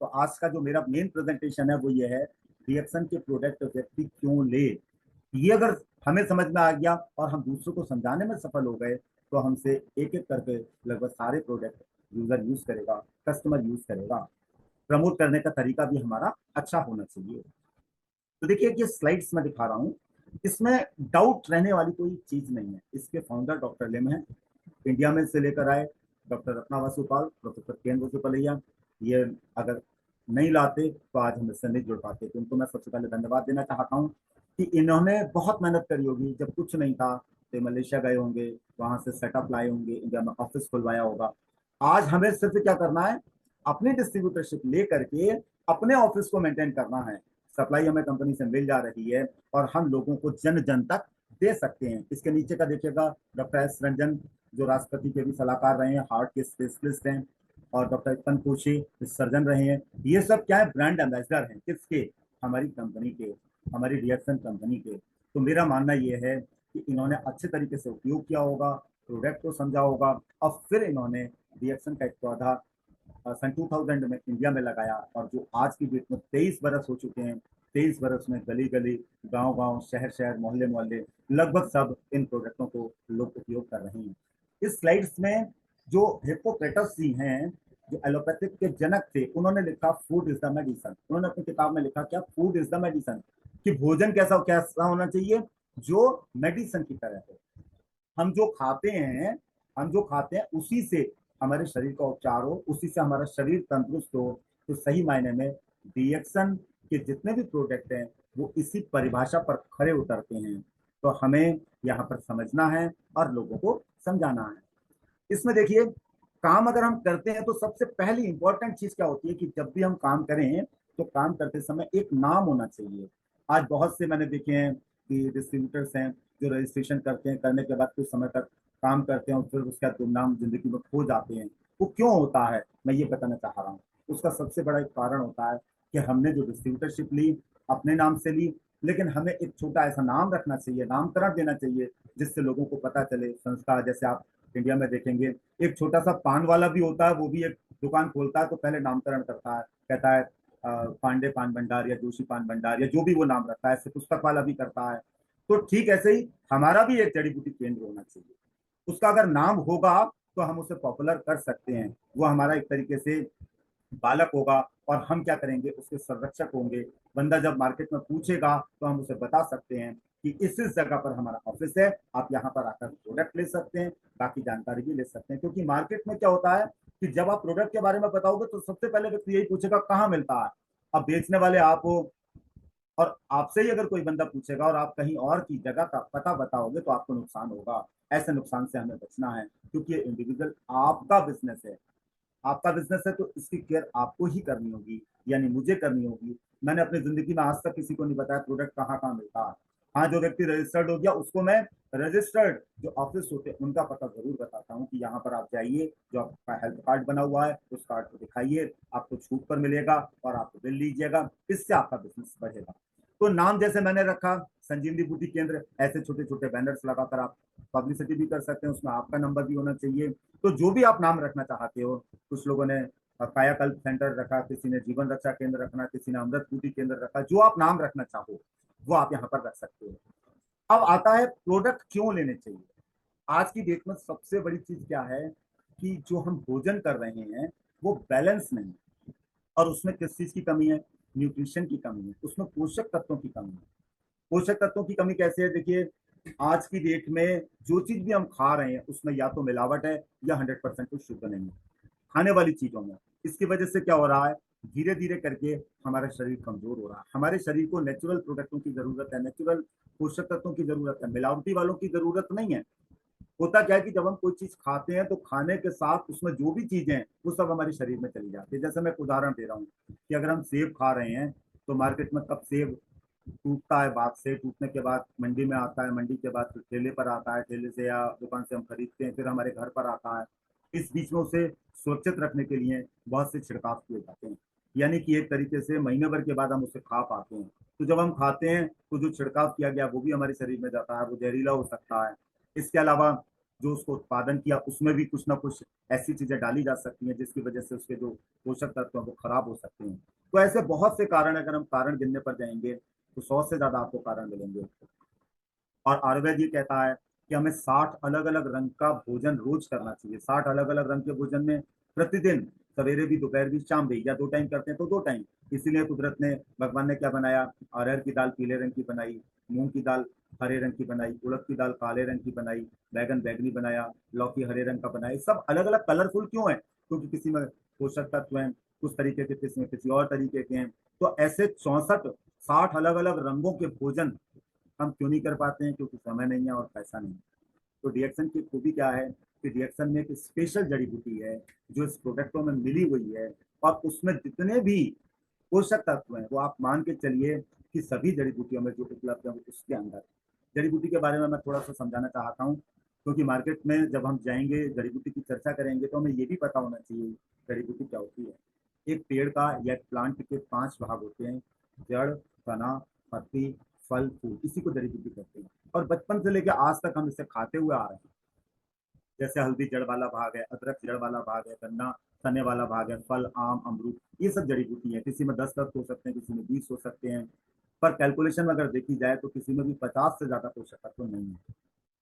तो आज का जो मेरा मेन प्रेजेंटेशन है वो ये है, रिएक्शन के प्रोडक्ट व्यक्ति क्यों ले। ये अगर हमें समझ में आ गया और हम दूसरों को समझाने में सफल हो गए, तो हमसे एक एक करके लगभग सारे प्रोडक्ट यूजर यूज करेगा, कस्टमर यूज करेगा। प्रमोट करने का तरीका भी हमारा अच्छा होना चाहिए। तो देखिए ये स्लाइड्स में दिखा रहा हूँ, इसमें डाउट रहने वाली कोई चीज नहीं है। इसके फाउंडर डॉक्टर लिम है, इंडिया में से लेकर आए डॉक्टर रत्ना वासुपाल, प्रोफेसर के एन वसुपलैया। ये अगर नहीं लाते तो आज हम इससे नहीं जुड़ पाते। तो उनको मैं सबसे पहले धन्यवाद देना चाहता हूँ कि इन्होंने बहुत मेहनत करी होगी। जब कुछ नहीं था तो मलेशिया गए होंगे, वहां से सेटअप लाए होंगे, इंडिया में ऑफिस खुलवाया होगा। आज हमें सिर्फ क्या करना है, अपनी डिस्ट्रीब्यूटरशिप ले करके अपने ऑफिस को मेंटेन करना है। सप्लाई हमें कंपनी से मिल जा रही है और हम लोगों को जन जन तक दे सकते हैं। इसके नीचे का देखिएगा डॉक्टर एस रंजन, जो राष्ट्रपति के भी सलाहकार रहे हैं, हार्ट के स्पेशलिस्ट हैं, और डॉक्टर इतन कोशी सर्जन रहे हैं। ये सब क्या है, ब्रांड एम्बेसडर हैं। किसके? हमारी कंपनी के, हमारी रिएक्शन कंपनी के। तो मेरा मानना ये है कि इन्होंने अच्छे तरीके से उपयोग किया होगा, प्रोडक्ट को समझा होगा, और फिर इन्होंने रिएक्शन का एक पौधा सन 2000 में इंडिया में लगाया। और जो आज की डेट में 23 बरस हो चुके हैं, 23 बरस में गली गली, गांव गांव, शहर शहर, मोहल्ले मोहल्ले, लगभग सब इन प्रोडक्टों को लोग उपयोग कर रहे हैं। इस स्लाइड्स में जो हिप्पोक्रेटस जी हैं, जो एलोपैथिक के जनक थे, उन्होंने लिखा फूड इज द मेडिसन। उन्होंने अपनी किताब में लिखा क्या, फूड इज द मेडिसन, कि भोजन कैसा कैसा होना चाहिए, जो मेडिसन की तरह हो। हम जो खाते हैं, हम जो खाते हैं उसी से हमारे शरीर का उपचार हो, उसी से हमारा शरीर तंदुरुस्त हो। तो सही मायने में रिएक्शन के जितने भी प्रोडक्ट हैं वो इसी परिभाषा पर खरे उतरते हैं। तो हमें यहाँ पर समझना है और लोगों को समझाना है। इसमें देखिए, काम अगर हम करते हैं तो सबसे पहली इंपॉर्टेंट चीज क्या होती है कि जब भी हम काम करें तो काम करते समय एक नाम होना चाहिए। आज बहुत से मैंने देखे हैं कि डिस्ट्रीब्यूटर्स हैं जो रजिस्ट्रेशन करते हैं, करने के बाद कुछ समय तक काम करते हैं और फिर उसका दुर्नाम जिंदगी में खो जाते हैं। वो क्यों होता है, मैं ये बताना चाह रहा हूँ। उसका सबसे बड़ा एक कारण होता है कि हमने जो डिस्ट्रीब्यूटरशिप ली, अपने नाम से ली, लेकिन हमें एक छोटा ऐसा नाम रखना चाहिए, नामकरण देना चाहिए, जिससे लोगों को पता चले। संस्था जैसे आप इंडिया में देखेंगे, एक छोटा सा पान वाला भी होता है, वो भी एक दुकान खोलता है तो पहले नामकरण करता है, कहता है पांडे पान भंडार या जोशी पान भंडार या जो भी वो नाम रखता है। ऐसे पुस्तक वाला भी करता है। तो ठीक ऐसे ही हमारा भी एक जड़ी बूटी केंद्र होना चाहिए। उसका अगर नाम होगा तो हम उसे पॉपुलर कर सकते हैं। वो हमारा एक तरीके से बालक होगा और हम क्या करेंगे, उसके संरक्षक होंगे। बंदा जब मार्केट में पूछेगा तो हम उसे बता सकते हैं कि इस जगह पर हमारा ऑफिस है, आप यहाँ पर आकर प्रोडक्ट ले सकते हैं, बाकी जानकारी भी ले सकते हैं। क्योंकि मार्केट में क्या होता है कि जब आप प्रोडक्ट के बारे में बताओगे तो सबसे पहले व्यक्ति यही पूछेगा कहाँ मिलता है। अब बेचने वाले आप हो और आपसे ही अगर कोई बंदा पूछेगा और आप कहीं और की जगह का पता बताओगे तो आपको नुकसान होगा। ऐसे नुकसान से हमें बचना है, क्योंकि ये इंडिविजुअल आपका बिजनेस है। आपका बिजनेस है तो इसकी केयर आपको ही करनी होगी, यानी मुझे करनी होगी। मैंने अपनी जिंदगी में आज तक किसी को नहीं बताया प्रोडक्ट कहाँ कहाँ मिलता है। हाँ, जो व्यक्ति रजिस्टर्ड हो गया उसको मैं रजिस्टर्ड जो ऑफिस होते हैं उनका पता जरूर बताता हूँ कि यहाँ पर आप जाइए, जो आपका हेल्थ कार्ड बना हुआ है उस कार्ड को दिखाइए, आपको छूट पर मिलेगा और आप बिल लीजिएगा। इससे आपका बिजनेस बढ़ेगा। तो नाम जैसे मैंने रखा संजीवनी बूटी केंद्र, ऐसे छोटे छोटे बैनर्स लगाकर आप पब्लिसिटी भी कर सकते हैं, उसमें आपका नंबर भी होना चाहिए। तो जो भी आप नाम रखना चाहते हो, कुछ लोगों ने कायाकल्प सेंटर रखा, किसी ने जीवन रक्षा केंद्र रखना, किसी ने अमृत बूटी केंद्र रखा, जो आप नाम रखना चाहो वो आप यहाँ पर रख सकते हो। अब आता है प्रोडक्ट क्यों लेने चाहिए। आज की डेट में सबसे बड़ी चीज क्या है कि जो हम भोजन कर रहे हैं वो बैलेंस नहीं है। और उसमें किस चीज की कमी है, न्यूट्रिशन की कमी है, उसमें पोषक तत्वों की कमी है। पोषक तत्वों की कमी कैसे है, देखिए आज की डेट में जो चीज भी हम खा रहे हैं उसमें या तो मिलावट है या 100% तो शुद्ध नहीं है खाने वाली चीजों में। इसकी वजह से क्या हो रहा है, धीरे धीरे करके हमारा शरीर कमजोर हो रहा है। हमारे शरीर को नेचुरल प्रोडक्टों की जरूरत है, नेचुरल पोषक तत्वों की जरूरत है, मिलावटी वालों की जरूरत नहीं है। होता क्या है कि जब हम कोई चीज खाते हैं तो खाने के साथ उसमें जो भी चीजें हैं वो सब हमारे शरीर में चली जाती है। जैसे मैं एक उदाहरण दे रहा हूँ कि अगर हम सेब खा रहे हैं तो मार्केट में कब सेब टूटता है, बाग से टूटने के बाद मंडी में आता है, मंडी के बाद फिर ठेले पर आता है, ठेले से या दुकान से हम खरीदते हैं, फिर हमारे घर पर आता है। इस बीच में उसे सुरक्षित रखने के लिए बहुत से छिड़काव किए जाते हैं, यानी कि एक तरीके से महीने भर के बाद हम उसे खा पाते हैं। तो जब हम खाते हैं तो जो छिड़काव किया गया वो भी हमारे शरीर में जाता है, वो जहरीला हो सकता है। इसके अलावा जो उसको उत्पादन किया उसमें भी कुछ ना कुछ ऐसी चीजें डाली जा सकती हैं जिसकी वजह से उसके जो पोषक तत्व हैं वो खराब हो सकते हैं। तो ऐसे बहुत से कारण, अगर हम कारण गिनने पर जाएंगे तो 100 से ज्यादा आपको कारण मिलेंगे। और आयुर्वेद ये कहता है कि हमें 60 अलग अलग रंग का भोजन रोज करना चाहिए। 60 अलग अलग रंग के भोजन में प्रतिदिन सवेरे भी, दोपहर भी, शाम भी, या 2 टाइम करते हैं तो 2 टाइम। इसीलिए कुदरत ने, भगवान ने क्या बनाया, अरहर की दाल पीले रंग की बनाई, मूंग की दाल हरे रंग की बनाई, उड़द की दाल काले रंग की बनाई, बैगन बैगनी बनाया, लौकी हरे रंग का बनाया। सब अलग अलग कलरफुल क्यों है? क्योंकि किसी में पोषक तत्व हैं कुछ तरीके के, किसी में किसी और तरीके के हैं। तो ऐसे 64 60 अलग अलग रंगों के भोजन हम क्यों नहीं कर पाते हैं? क्योंकि समय नहीं है और पैसा नहीं है। तो डीएक्सन की खूबी क्या है कि डीएक्सन में एक स्पेशल जड़ी बूटी है जो इस प्रोडक्टों में मिली हुई है, और उसमें जितने भी पोषक तत्व हैं वो आप मान के चलिए कि सभी जड़ी बूटियों में जो उपलब्ध है वो उसके अंदर है। जड़ी बूटी के बारे में मैं थोड़ा सा समझाना चाहता हूँ, क्योंकि मार्केट में जब हम जाएंगे जड़ी बूटी की चर्चा करेंगे तो हमें ये भी पता होना चाहिए जड़ी बूटी क्या होती है। एक पेड़ का या एक प्लांट के 5 भाग होते हैं: जड़, तना, पत्ती, फल, फूल। इसी को जड़ी बूटी कहते हैं। और बचपन से लेकर आज तक हम इसे खाते हुए आ रहे हैं। जैसे हल्दी जड़ वाला भाग है, अदरक जड़ वाला भाग है, गन्ना तने वाला भाग है, फल आम अमरूद ये सब जड़ी बूटी है। किसी में 10 तत्व हो सकते हैं, किसी में 20 हो सकते हैं, पर कैलकुलेशन में अगर देखी जाए तो किसी में भी 50 से ज्यादा पोषक तत्व नहीं है।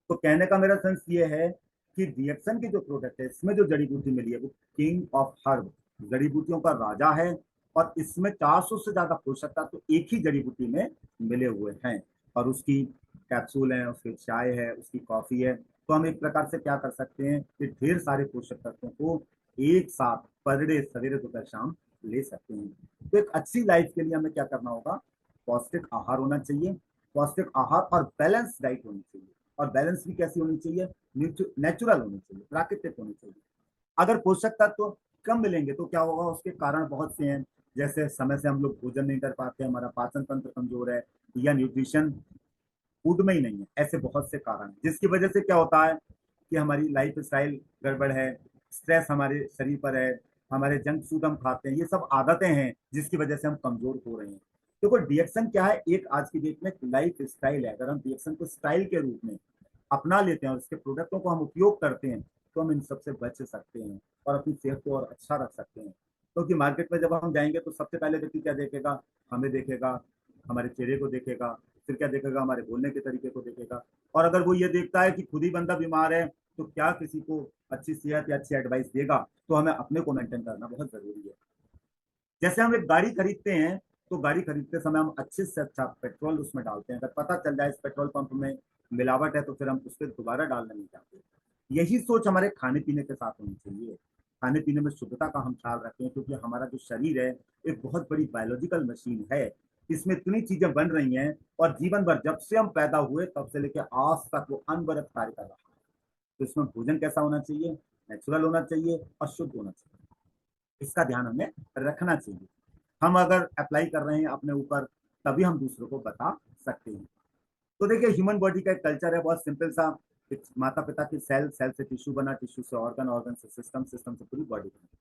तो कहने का मेरा सेंस ये है कि रिएक्शन की जो प्रोडक्ट है इसमें जो जड़ी बूटी मिली है वो किंग ऑफ हर्ब, जड़ी बूटियों का राजा है। और इसमें 400 से ज्यादा पोषक तत्व तो एक ही जड़ी बूटी में मिले हुए हैं। और उसकी कैप्सूल है, उसकी चाय है, उसकी कॉफी है। तो हम एक प्रकार से क्या कर सकते हैं कि ढेर सारे पोषक तत्वों को एक साथ पर डे सवेरे दोपहर शाम ले सकते हैं। तो एक अच्छी लाइफ के लिए हमें क्या करना होगा? पौष्टिक आहार होना चाहिए, पौष्टिक आहार और बैलेंस डाइट होनी चाहिए। और बैलेंस भी कैसी होनी चाहिए? नेचुरल होनी चाहिए, प्राकृतिक होनी चाहिए। अगर पोषक तत्व कम मिलेंगे तो क्या होगा? उसके कारण बहुत से हैं। जैसे समय से हम लोग भोजन नहीं कर पाते, हमारा पाचन तंत्र कमजोर है, या न्यूट्रिशन फूड में ही नहीं है। ऐसे बहुत से कारण हैं जिसकी वजह से क्या होता है कि हमारी लाइफ स्टाइल गड़बड़ है, स्ट्रेस हमारे शरीर पर है, हमारे जंक फूड हम खाते हैं, ये सब आदतें हैं जिसकी वजह से हम कमजोर हो रहे हैं। देखो डीएक्शन क्या है? एक आज की डेट में लाइफ स्टाइल है। अगर हम डीएक्शन को स्टाइल के रूप में अपना लेते हैं और इसके प्रोडक्टों को हम उपयोग करते हैं तो हम इन सबसे बच सकते हैं और अपनी सेहत को और अच्छा रख सकते हैं। क्योंकि मार्केट में जब हम जाएंगे तो सबसे पहले व्यक्ति क्या देखेगा? हमें देखेगा, हमारे चेहरे को देखेगा, फिर क्या देखेगा? हमारे बोलने के तरीके को देखेगा। और अगर वो ये देखता है कि खुद ही बंदा बीमार है तो क्या किसी को अच्छी सेहत या अच्छी एडवाइस देगा? तो हमें अपने को मेंटेन करना बहुत जरूरी है। जैसे हम एक गाड़ी खरीदते हैं तो गाड़ी खरीदते समय हम अच्छे से अच्छा पेट्रोल उसमें डालते हैं। अगर पता चल जाए इस पेट्रोल पंप में मिलावट है तो फिर हम उस पर दोबारा डालना नहीं चाहते। यही सोच हमारे खाने पीने के साथ होनी चाहिए। खाने पीने में शुद्धता का हम ख्याल रखें, क्योंकि हमारा जो शरीर है एक बहुत बड़ी बायोलॉजिकल मशीन है। इसमें इतनी चीजें बन रही हैं और जीवन भर जब से हम पैदा हुए तब से लेकर आज तक वो अनवरत कार्य कर रहा है। तो इसमें भोजन कैसा होना चाहिए? नेचुरल होना चाहिए और शुद्ध होना चाहिए। इसका ध्यान हमें रखना चाहिए। हम अगर अप्लाई कर रहे हैं अपने ऊपर तभी हम दूसरों को बता सकते हैं। तो देखिए ह्यूमन बॉडी का एक कल्चर है बहुत सिंपल सा। माता पिता की सेल, सेल से टिश्यू बना, टिश्यू से ऑर्गन, ऑर्गन से सिस्टम, सिस्टम से पूरी बॉडी बनी।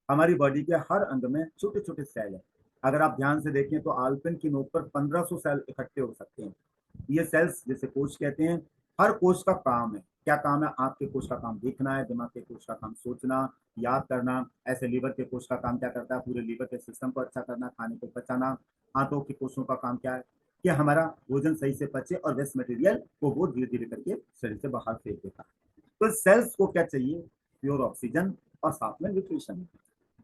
हमारी बॉडी के हर अंग में छोटे छोटे सेल है। अगर आप ध्यान से देखें तो आलपिन की नोक पर 1500 सेल इकट्ठे हो सकते हैं। ये सेल्स जैसे कोश कहते हैं। हर कोश का काम है, क्या काम है? आंख के कोश का काम देखना है, दिमाग के कोश का काम सोचना, याद करना। ऐसे लीवर के कोश का काम क्या करता है? पूरे लीवर के सिस्टम को अच्छा करना, खाने को पचाना। हाथों के कोशों का काम क्या है? कि हमारा भोजन सही से पचे और वेस्ट मटेरियल को वो धीरे धीरे करके शरीर से बाहर फेंक देता है। तो सेल्स को क्या चाहिए? प्योर ऑक्सीजन और साथ में न्यूट्रिशन,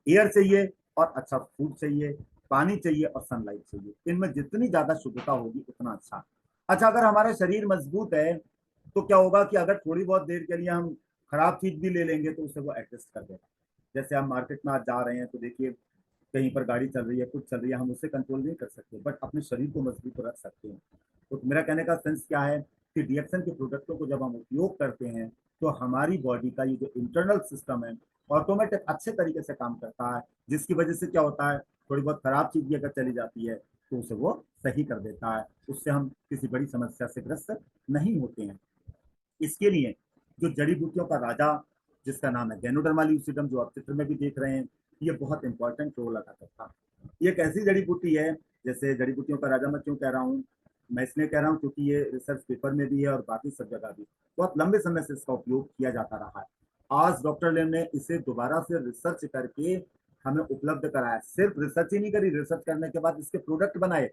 एयर चाहिए और अच्छा फूड चाहिए, पानी चाहिए और सनलाइट चाहिए। इनमें जितनी ज्यादा शुद्धता होगी उतना अच्छा। अच्छा, अगर हमारा शरीर मजबूत है तो क्या होगा कि अगर थोड़ी बहुत देर के लिए हम खराब चीज भी ले लेंगे तो उसे वो एडजस्ट कर देगा। जैसे हम मार्केट में आज जा रहे हैं तो देखिए कहीं पर गाड़ी चल रही है, कुछ चल रही है, हम उससे कंट्रोल नहीं कर सकते, बट अपने शरीर को मजबूत रख सकते हैं। तो मेरा कहने का सेंस क्या है कि डीएक्सन के प्रोडक्टों को जब हम उपयोग करते हैं तो हमारी बॉडी का ये जो इंटरनल सिस्टम है ऑटोमेटिक अच्छे तरीके से काम करता है, जिसकी वजह से क्या होता है? थोड़ी बहुत खराब चीज भी अगर चली जाती है तो उसे वो सही कर देता है। उससे हम किसी बड़ी समस्या से ग्रस्त नहीं होते हैं। इसके लिए जो जड़ी बूटियों का राजा जिसका नाम है गैनोडर्मा ल्यूसिडम, जो आप चित्र में भी देख रहे हैं, ये बहुत इंपॉर्टेंट रोल अदा करता है। ये एक ऐसी जड़ी बूटी है, जैसे जड़ी बूटियों का राजा मैं क्यों कह रहा हूँ मैं इसलिए कह रहा हूँ क्योंकि ये रिसर्च पेपर में भी है और बाकी सब जगह भी बहुत लंबे समय से इसका उपयोग किया जाता रहा है। आज डॉक्टर लेम ने इसे दोबारा से रिसर्च करके हमें उपलब्ध कराया। सिर्फ रिसर्च ही नहीं करी, रिसर्च करने के बाद इसके प्रोडक्ट बनाए।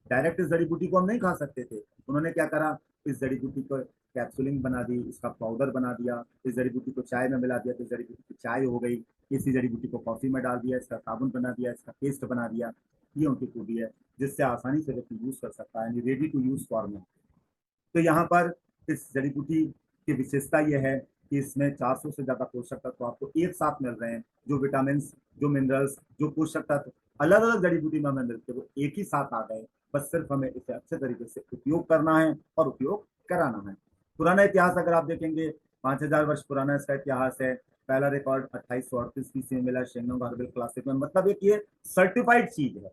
डायरेक्ट इस जड़ी बूटी को हम नहीं खा सकते थे। उन्होंने क्या करा, इस जड़ी बूटी को कैप्सूलिंग बना दी, इसका पाउडर बना दिया, इस जड़ी बूटी को चाय में मिला दिया तो इस जड़ी बूटी की चाय हो गई। इसी जड़ी बूटी को कॉफी में डाल दिया, इसका साबुन बना दिया, इसका पेस्ट बना दिया। ये उनकी खूबी है जिससे आसानी से व्यक्ति यूज कर सकता है, रेडी टू यूज फॉर्म में। तो यहाँ पर इस जड़ी बूटी की विशेषता यह है कि इसमें 400 से ज्यादा पोषक तत्व आपको एक साथ मिल रहे हैं। जो विटामिन, जो मिनरल्स, जो पोषक तत्व अलग अलग जड़ी बूटी में हमें मिलते हैं वो एक ही साथ आ गए। बस सिर्फ हमें इसे अच्छे तरीके से उपयोग करना है और उपयोग कराना है। पुराना इतिहास अगर आप देखेंगे, 5000 वर्ष पुराना इसका इतिहास है। पहला रिकॉर्ड 2838 में मिला शेंगनोंग हर्बल क्लासिक में। मतलब एक ये सर्टिफाइड चीज है।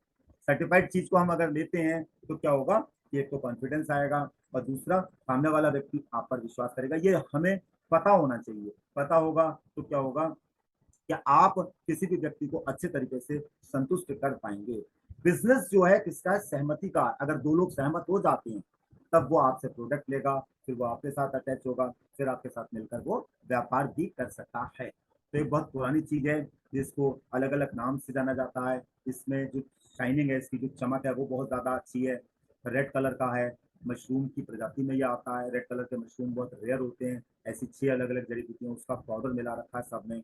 सर्टिफाइड चीज को हम अगर लेते हैं तो क्या होगा कि एक तो कॉन्फिडेंस आएगा और दूसरा सामने वाला व्यक्ति आप पर विश्वास करेगा। ये हमें पता होना चाहिए। पता होगा तो क्या होगा कि आप किसी भी व्यक्ति को अच्छे तरीके से संतुष्ट कर पाएंगे। बिजनेस जो है किसका है, सहमति का। अगर दो लोग सहमत हो जाते हैं तब वो आपसे प्रोडक्ट लेगा, फिर वो आपके साथ अटैच होगा, फिर आपके साथ मिलकर वो व्यापार भी कर सकता है। तो ये बहुत पुरानी चीज है जिसको अलग अलग नाम से जाना जाता है। इसमें जो शाइनिंग है, इसकी जो चमक है वो बहुत ज्यादा अच्छी है। रेड कलर का है, मशरूम की प्रजाति में ये आता है। रेड कलर के मशरूम बहुत रेयर होते हैं। ऐसी 6 अलग अलग जड़ी बूटियां, उसका पाउडर मिला रखा है सब में।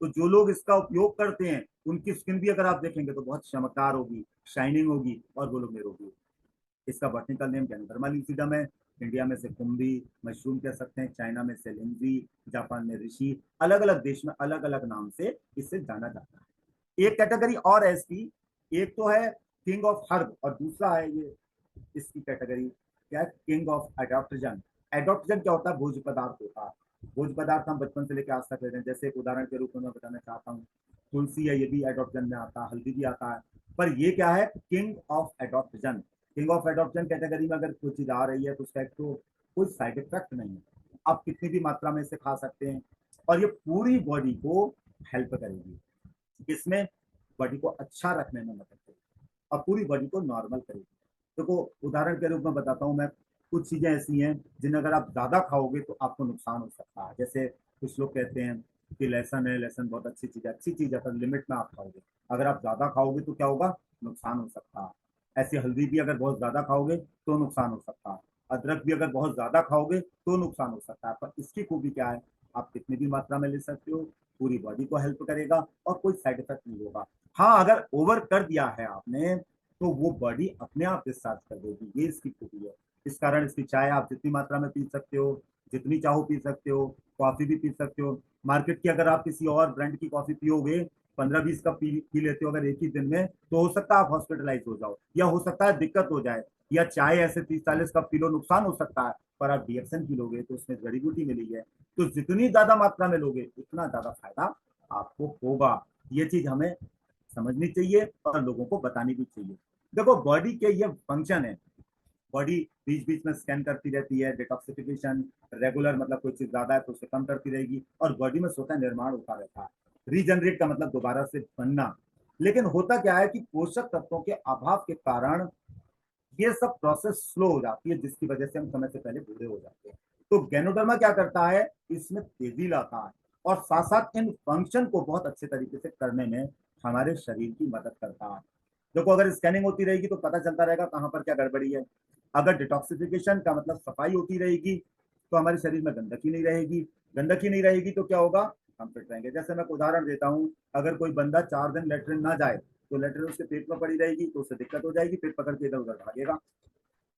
तो जो लोग इसका उपयोग करते हैं उनकी स्किन भी अगर आप देखेंगे तो बहुत चमकदार होगी, शाइनिंग होगी और वो लोग निरोगी। इसका बॉटनिकल नेम गैनोडर्मा ल्यूसिडम है। इंडिया में से कुंभी मशरूम कह सकते हैं, चाइना में से लिंजी, जापान में ऋषि, अलग अलग देश में अलग अलग नाम से इसे जाना जाता है। एक कैटेगरी और है इसकी, एक तो है किंग ऑफ हर्ब और दूसरा है ये इसकी कैटेगरी क्या है, किंग ऑफ एडोप्टोजन। एडोप्टोजन क्या होता है, भोज्य पदार्थ होता है। भोज्य पदार्थ हम बचपन से लेकर आज तक लेते हैं। जैसे एक उदाहरण के रूप में मैं बताना चाहता हूँ, तुलसी है, ये भी एडोप्टोजन में आता है, हल्दी भी आता है। पर ये क्या है, king of adaptogen. King of adaptogen category में अगर कोई चीज आ रही है तो उसका एक तो कोई साइड इफेक्ट नहीं है। आप कितनी भी मात्रा में इसे खा सकते हैं और ये पूरी बॉडी को हेल्प करेगी। इसमें बॉडी को अच्छा रखने में मदद करेगी और पूरी बॉडी को नॉर्मल करेगी। देखो उदाहरण के रूप में बताता हूँ मैं, कुछ चीजें ऐसी हैं जिन्हें अगर आप ज्यादा खाओगे तो आपको नुकसान हो सकता है। जैसे कुछ लोग कहते हैं कि लहसुन है, लहसुन बहुत अच्छी चीज है। अच्छी चीज है पर लिमिट में आप खाओगे। अगर आप ज्यादा खाओगे तो क्या होगा, नुकसान हो सकता है। ऐसी हल्दी भी अगर बहुत ज्यादा खाओगे तो नुकसान हो सकता है। अदरक भी अगर बहुत ज्यादा खाओगे तो नुकसान हो सकता है। पर इसकी खूबी क्या है, आप कितनी भी मात्रा में ले सकते हो, पूरी बॉडी को हेल्प करेगा और कोई साइड इफेक्ट नहीं होगा। हाँ, अगर ओवर कर दिया है आपने तो वो बॉडी अपने आप डिस्चार्ज कर देगी। ये इसकी खूबी है। इस कारण इसकी चाय आप जितनी मात्रा में पी सकते हो, जितनी चाहो पी सकते हो। कॉफी भी पी सकते हो। मार्केट की अगर आप किसी और ब्रांड की कॉफी पियोगे, 15-20 कप पी लेते हो अगर एक ही दिन में, तो हो सकता है आप हॉस्पिटलाइज हो जाओ या हो सकता है दिक्कत हो जाए। या चाय ऐसे 30-40 कप पी लो, नुकसान हो सकता है। पर आप डीएक्सन पी लोगे तो उसमें जड़ी बूटी मिली है, तो जितनी ज्यादा मात्रा में लोगे उतना ज्यादा फायदा आपको होगा। ये चीज हमें समझनी चाहिए और लोगों को बतानी भी चाहिए। देखो बॉडी के ये फंक्शन है। बॉडी बीच बीच में स्कैन करती रहती है, डिटॉक्सिफिकेशन रेगुलर, मतलब कोई चीज ज्यादा है तो उसे कम करती रहेगी और बॉडी में स्वतः निर्माण होता रहता है। रीजनरेट का मतलब दोबारा से बनना। लेकिन होता क्या है कि पोषक तत्वों के अभाव के कारण ये सब प्रोसेस स्लो हो जाती है, जिसकी वजह से हम समय से पहले बूढ़े हो जाते हैं। तो गैनोडर्मा क्या करता है, इसमें तेजी लाता है और साथ साथ इन फंक्शन को बहुत अच्छे तरीके से करने में हमारे शरीर की मदद करता है। देखो अगर स्कैनिंग होती रहेगी तो पता चलता रहेगा कहाँ पर क्या गड़बड़ी है। अगर डिटॉक्सिफिकेशन का मतलब सफाई होती रहेगी तो हमारे शरीर में गंदगी नहीं रहेगी। गंदगी नहीं रहेगी तो क्या होगा, हम फिट रहेंगे। जैसे मैं उदाहरण देता हूँ, अगर कोई बंदा 4 दिन लेटरिन ना जाए तो लेटरिन उसके पेट में पड़ी रहेगी तो उससे दिक्कत हो जाएगी, पेट पकड़ के इधर उधर भागेगा।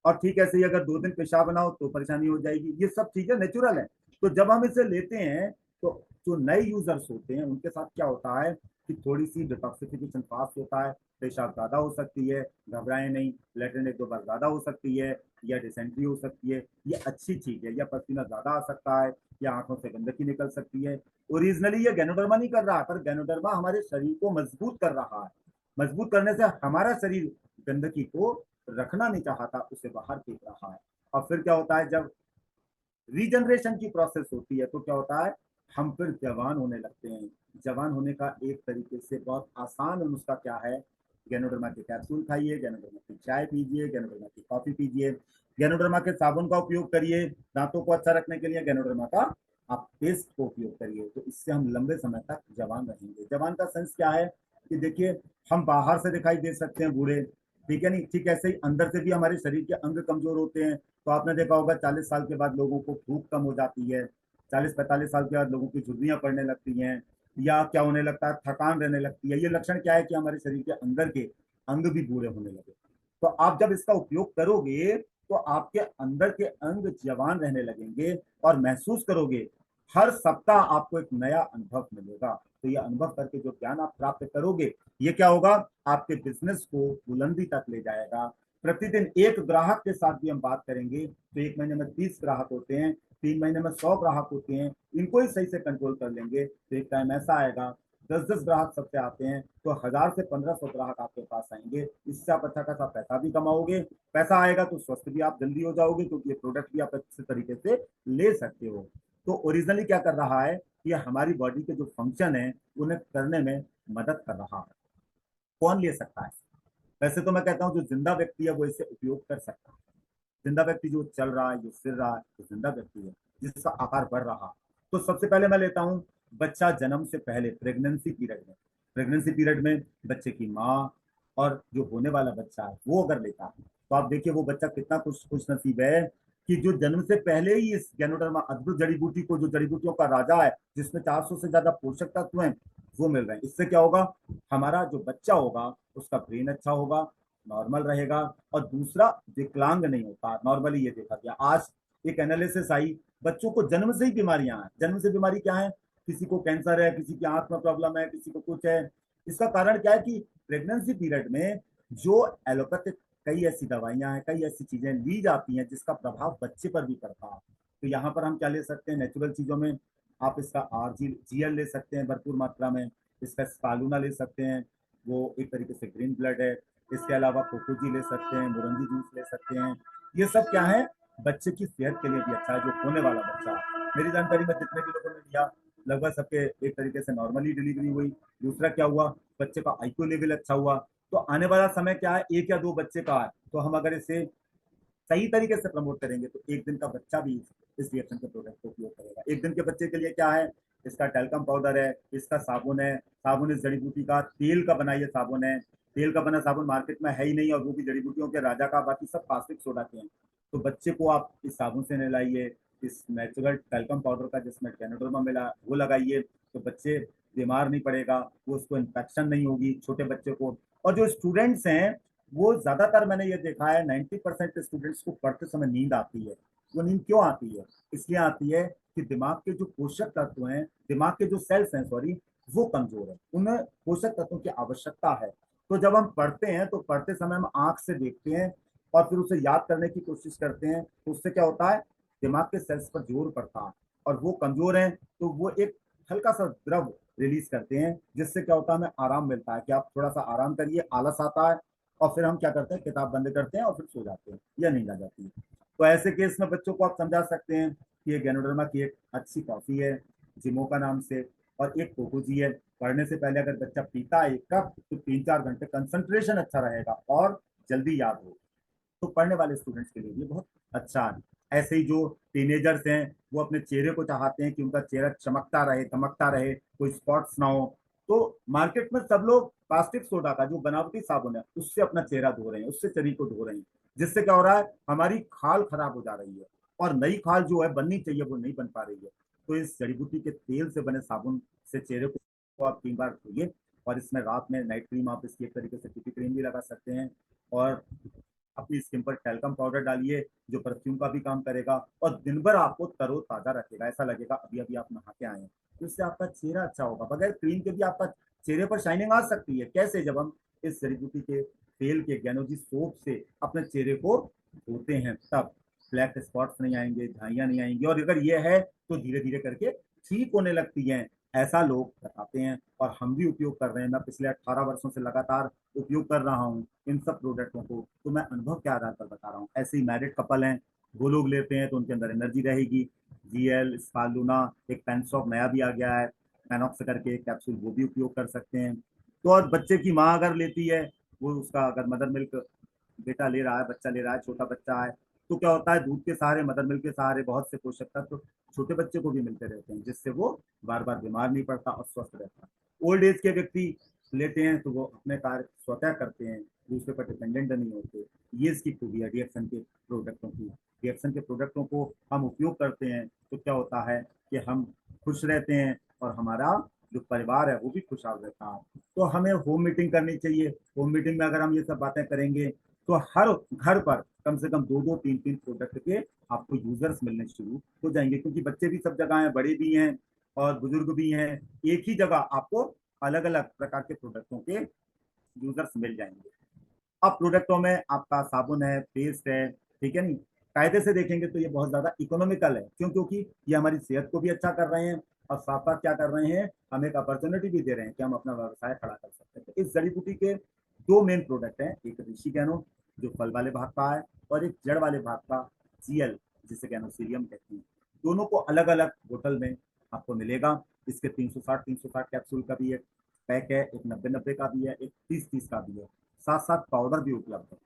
और ठीक ऐसे ही अगर 2 दिन पेशाब बनाओ तो परेशानी हो जाएगी। ये सब चीजें नेचुरल है। तो जब हम इसे लेते हैं तो जो नए यूजर्स होते हैं उनके साथ क्या होता है कि थोड़ी सी डिटॉक्सिफिकेशन फास्ट होता है, पेशाब ज्यादा हो सकती है, घबराए नहीं, लेटरिन 1-2 बार ज्यादा हो सकती है, या डिसेंट्री हो सकती है, ये अच्छी चीज है, या पसीना ज्यादा आ सकता है, या आंखों से गंदगी निकल सकती है। ओरिजिनली ये गैनोडर्मा नहीं कर रहा है, पर गैनोडर्मा हमारे शरीर को मजबूत कर रहा है। मजबूत करने से हमारा शरीर गंदगी को रखना नहीं चाहता, उसे बाहर फेंक रहा है। और फिर क्या होता है, जब रीजनरेशन की प्रोसेस होती है तो क्या होता है, हम फिर जवान होने लगते हैं। जवान होने का एक तरीके से बहुत आसान नुस्खा क्या है, गैनोडर्मा के कैप्सूल खाइए, गैनोडर्मा की चाय पीजिए, गैनोडर्मा की कॉफी पीजिए, गैनोडर्मा के साबुन का उपयोग करिए दांतों को अच्छा रखने के लिए, गैनोडर्मा का आप पेस्ट को उपयोग करिए। तो इससे हम लंबे समय तक जवान रहेंगे। जवान का सेंस क्या है कि देखिए, हम बाहर से दिखाई दे सकते हैं बूढ़े, ठीक है नहीं, ठीक ऐसे ही अंदर से भी हमारे शरीर के अंग कमजोर होते हैं। तो आपने देखा होगा 40 साल के बाद लोगों को भूख कम हो जाती है, 40-45 साल के बाद लोगों की झुर्रियां पड़ने लगती हैं, या क्या होने लगता है, थकान रहने लगती है। ये लक्षण क्या है कि हमारे शरीर के अंदर के अंग भी बूढ़े होने लगे। तो आप जब इसका उपयोग करोगे तो आपके अंदर के अंग जवान रहने लगेंगे और महसूस करोगे, हर सप्ताह आपको एक नया अनुभव मिलेगा। तो ये अनुभव करके जो ज्ञान आप प्राप्त करोगे, ये क्या होगा, आपके बिजनेस को बुलंदी तक ले जाएगा। प्रतिदिन एक ग्राहक के साथ भी हम बात करेंगे तो 1 महीने में 30 ग्राहक होते हैं, 3 महीने में 100 ग्राहक होते हैं। इनको ही सही से कंट्रोल कर लेंगे तो एक टाइम ऐसा आएगा 10-10 ग्राहक सबसे आते हैं तो 1000 से 1500 ग्राहक आपके पास आएंगे। इससे आप अच्छा खासा पैसा भी कमाओगे। पैसा आएगा तो स्वस्थ भी आप जल्दी हो जाओगे, क्योंकि ये प्रोडक्ट भी आप अच्छे तरीके से ले सकते हो। तो ओरिजिनली क्या कर रहा है, ये हमारी बॉडी के जो फंक्शन है उन्हें करने में मदद कर रहा है। कौन ले सकता है? वैसे तो मैं कहता हूँ जो जिंदा व्यक्ति है वो इसे उपयोग कर सकता है। जिंदा व्यक्ति जो चल रहा है, जो फिर रहा है, तो जिंदा व्यक्ति है जिसका आकार बढ़ रहा है। तो सबसे पहले मैं लेता हूँ बच्चा जन्म से पहले, प्रेगनेंसी पीरियड में। प्रेगनेंसी पीरियड में बच्चे की माँ और जो होने वाला बच्चा है वो अगर लेता है तो आप देखिए वो बच्चा कितना खुश नसीब है कि जो जन्म से पहले ही इस गैनोडर्मा अद्भुत जड़ी बूटी को, जो जड़ी बूटियों का राजा है जिसमें 400 से ज्यादा पोषक तत्व हैं, वो मिल रहे हैं। इससे क्या होगा, हमारा जो बच्चा होगा उसका ब्रेन अच्छा होगा, नॉर्मल रहेगा, और दूसरा विकलांग नहीं होता। नॉर्मली ये देखा गया, आज एक एनालिसिस आई, बच्चों को जन्म से ही बीमारियां हैं। जन्म से बीमारी क्या है, किसी को कैंसर है, किसी की आंख में प्रॉब्लम है, किसी को कुछ है। इसका कारण क्या है कि प्रेगनेंसी पीरियड में जो एलोपैथिक कई ऐसी दवाइयां हैं, कई ऐसी चीजें ली जाती हैं जिसका प्रभाव बच्चे पर भी पड़ता है। तो यहाँ पर हम क्या ले सकते हैं, नेचुरल चीजों में आप इसका RGL ले सकते हैं भरपूर मात्रा में, इसका स्पालूना ले सकते हैं, वो एक तरीके से ग्रीन ब्लड है। इसके अलावा कोकोजी ले सकते हैं, मुरंगी जूस ले सकते हैं। ये सब क्या है, बच्चे की सेहत के लिए भी अच्छा है, जो होने वाला बच्चा है। मेरी जानकारी में जितने भी लोगों ने लिया लगभग सबके एक तरीके से नॉर्मली डिलीवरी हुई। दूसरा क्या हुआ, बच्चे का IQ लेवल अच्छा हुआ। तो आने वाला समय क्या है, 1 या 2 बच्चे का है, तो हम अगर इसे सही तरीके से प्रमोट करेंगे तो एक दिन का बच्चा भी इस रिएक्शन के प्रोडक्ट को उपयोग करेगा। एक दिन के बच्चे के लिए क्या है, इसका टैल्कम पाउडर है, इसका साबुन है, साबुन इस जड़ी बूटी का तेल का बना ये साबुन है। तेल का बना साबुन मार्केट में है ही नहीं, और वो भी जड़ी बूटियों के राजा का, बाकी सब प्लास्टिक सोडा के हैं। तो बच्चे को आप इस साबुन से नहलाइए, इस नेचुरल टैल्कम पाउडर का जिसमें गैनोडर्मा मिला वो लगाइए, तो बच्चे बीमार नहीं पड़ेगा, वो उसको इन्फेक्शन नहीं होगी छोटे बच्चे को। और जो स्टूडेंट्स हैं वो ज्यादातर मैंने ये देखा है 90% स्टूडेंट्स को पढ़ते समय नींद आती है। वो नींद क्यों आती है, इसलिए आती है कि दिमाग के जो पोषक तत्व हैं, दिमाग के जो सेल्स हैं सॉरी, वो कमजोर है, उन्हें पोषक तत्वों की आवश्यकता है। तो जब हम पढ़ते हैं तो पढ़ते समय हम आंख से देखते हैं और फिर उसे याद करने की कोशिश करते हैं, तो उससे क्या होता है, दिमाग के सेल्स पर जोर पड़ता है और वो कमजोर है। तो वो एक हल्का सा द्रव रिलीज करते हैं जिससे क्या होता है, हमें आराम मिलता है कि आप थोड़ा सा आराम करिए, आलस आता है, और फिर हम क्या करते हैं, किताब बंद करते हैं और फिर सो जाते हैं या नींद आ जाती है। तो ऐसे केस में बच्चों को आप समझा सकते हैं कि ये गैनोडर्मा की एक अच्छी कॉफी है जिमोका नाम से, और एक कोकोजी है। पढ़ने से पहले अगर बच्चा पीता है 1 कप तो 3-4 घंटे कंसंट्रेशन अच्छा रहेगा और जल्दी याद हो। तो पढ़ने वाले स्टूडेंट्स के लिए भी बहुत अच्छा है। ऐसे ही जो टीनेजर्स हैं वो अपने चेहरे को चाहते हैं कि उनका चेहरा चमकता रहे, दमकता रहे, कोई स्पॉट्स ना हो। तो मार्केट में सब लोग प्लास्टिक सोडा का जो बनावटी साबुन है उससे अपना चेहरा धो रहे हैं, उससे शरीर को धो रहे हैं, जिससे क्या हो रहा है, हमारी खाल खराब हो जा रही है और नई खाल जो है बननी चाहिए वो नहीं बन पा रही है। तो इस जड़ी बूटी के तेल से बने साबुन से चेहरे को आप 3 बार धोइए, और इसमें रात में नाइट क्रीम आप इसकी एक तरीके से पीपी क्रीम भी लगा सकते हैं, और अपनी स्किन पर टैल्कम पाउडर डालिए जो परफ्यूम का भी काम करेगा और दिन भर आपको तरोताजा रखेगा। ऐसा लगेगा अभी अभी आप नहा के आए हैं। तो इससे आपका चेहरा अच्छा होगा। बगैर क्रीम के भी आपका चेहरे पर शाइनिंग आ सकती है। कैसे, जब हम इस जड़ी बूटी के तेल के गैनोजी सोप से अपने चेहरे को धोते हैं तब ब्लैक स्पॉट्स नहीं आएंगे, झाइयां नहीं आएंगी, और अगर ये है तो धीरे धीरे करके ठीक होने लगती हैं। ऐसा लोग बताते हैं और हम भी उपयोग कर रहे हैं। मैं पिछले 18 वर्षों से लगातार उपयोग कर रहा हूँ इन सब प्रोडक्टों को, तो मैं अनुभव के आधार पर बता रहा हूँ। ऐसे ही मैरिड कपल हैं, वो लोग लेते हैं तो उनके अंदर एनर्जी रहेगी। GL स्पालूना, एक पेनसॉप नया भी आ गया है, पेनॉक्स करके एक कैप्सूल, वो भी उपयोग कर सकते हैं। तो और बच्चे की माँ अगर लेती है वो उसका अगर मदर मिल्क बेटा ले रहा है, बच्चा ले रहा है, छोटा बच्चा है, तो क्या होता है, दूध के सहारे, मदर मिल्क के सहारे बहुत से पोषक तत्व छोटे बच्चे को भी मिलते रहते हैं, जिससे वो बार बार बीमार नहीं पड़ता और स्वस्थ रहता है। ओल्ड एज के व्यक्ति लेते हैं तो वो अपने कार्य स्वतः करते हैं, दूसरे पर डिपेंडेंट नहीं होते। ये इसकी खूबी है डीएक्सन के प्रोडक्टों की। डीएक्सन के प्रोडक्टों को हम उपयोग करते हैं तो क्या होता है कि हम खुश रहते हैं और हमारा जो परिवार है वो भी खुशहाल रहता है। तो हमें होम मीटिंग करनी चाहिए। होम मीटिंग में अगर हम ये सब बातें करेंगे तो हर घर पर कम से कम दो दो तीन तीन प्रोडक्ट के आपको यूजर्स मिलने शुरू हो जाएंगे, क्योंकि बच्चे भी सब जगह हैं, बड़े भी हैं और बुजुर्ग भी हैं। एक ही जगह आपको अलग अलग प्रकार के प्रोडक्टों के यूजर्स मिल जाएंगे। अब प्रोडक्टों में आपका साबुन है, पेस्ट है, ठीक है नहीं, कायदे से देखेंगे तो ये बहुत ज्यादा इकोनॉमिकल है। क्यों? क्योंकि ये हमारी सेहत को भी अच्छा कर रहे हैं और साथ साथ क्या कर रहे हैं, हम एक अपॉर्चुनिटी भी दे रहे हैं कि हम अपना व्यवसाय खड़ा कर सकते हैं। तो इस जड़ी बूटी के दो मेन प्रोडक्ट हैं, एक ऋषि कैनो जो फल वाले भाग का है, और एक जड़ वाले भाग का जीएल जिसे कैनोसीरियम कहते हैं। दोनों को अलग अलग बोतल में आपको मिलेगा। इसके 360 कैप्सूल का भी एक पैक है, एक 90-90 का भी है, एक 30-30 का भी है। साथ साथ पाउडर भी उपलब्ध है,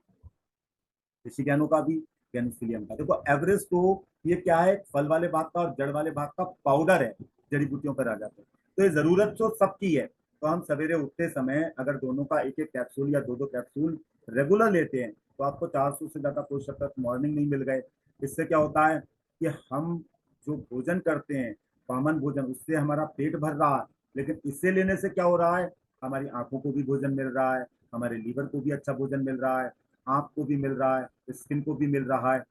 ऋषिज्ञानों का भी, कैनोसिलियम का। देखो एवरेज तो ये क्या है, फल वाले भाग का और जड़ वाले भाग का पाउडर है, जड़ी बूटियों पर आ जाते हैं। तो ये जरूरत तो सबकी है। तो हम सवेरे उठते समय अगर दोनों का एक एक कैप्सूल या दो दो कैप्सूल रेगुलर लेते हैं तो आपको 400 से ज्यादा पोषक तत्व मॉर्निंग में मिल गए। इससे क्या होता है कि हम जो भोजन करते हैं, कॉमन भोजन, उससे हमारा पेट भर रहा है, लेकिन इससे लेने से क्या हो रहा है, हमारी आंखों को भी भोजन मिल रहा है, हमारे लीवर को भी अच्छा भोजन मिल रहा है, आंख को भी मिल रहा है, स्किन को भी मिल रहा है।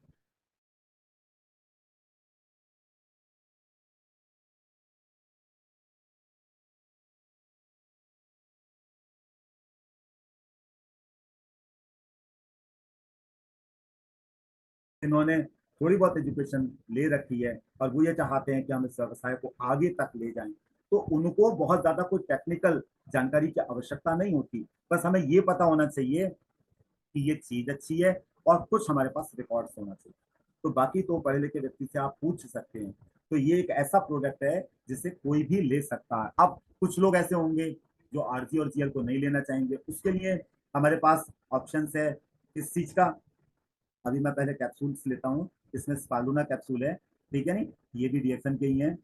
इन्होंने थोड़ी बहुत एजुकेशन ले रखी है और वो ये चाहते हैं कि हम इस व्यवसाय को आगे तक ले जाएं। तो उनको बहुत ज्यादा कोई टेक्निकल जानकारी की आवश्यकता नहीं होती, बस हमें ये पता होना चाहिए कि ये चीज अच्छी है और कुछ हमारे पास रिकॉर्ड्स होना चाहिए। तो बाकी तो पढ़े लिखे व्यक्ति से आप पूछ सकते हैं। तो ये एक ऐसा प्रोडक्ट है जिसे कोई भी ले सकता है। अब कुछ लोग ऐसे होंगे जो आरजी और जीएल को नहीं लेना चाहेंगे, उसके लिए हमारे पास ऑप्शन है इस चीज का। अभी मैं पहले कैप्सूल्स लेता हूँ। इसमें स्पालूना कैप्सूल है, ठीक है नहीं, ये भी रिएक्शन के ही है।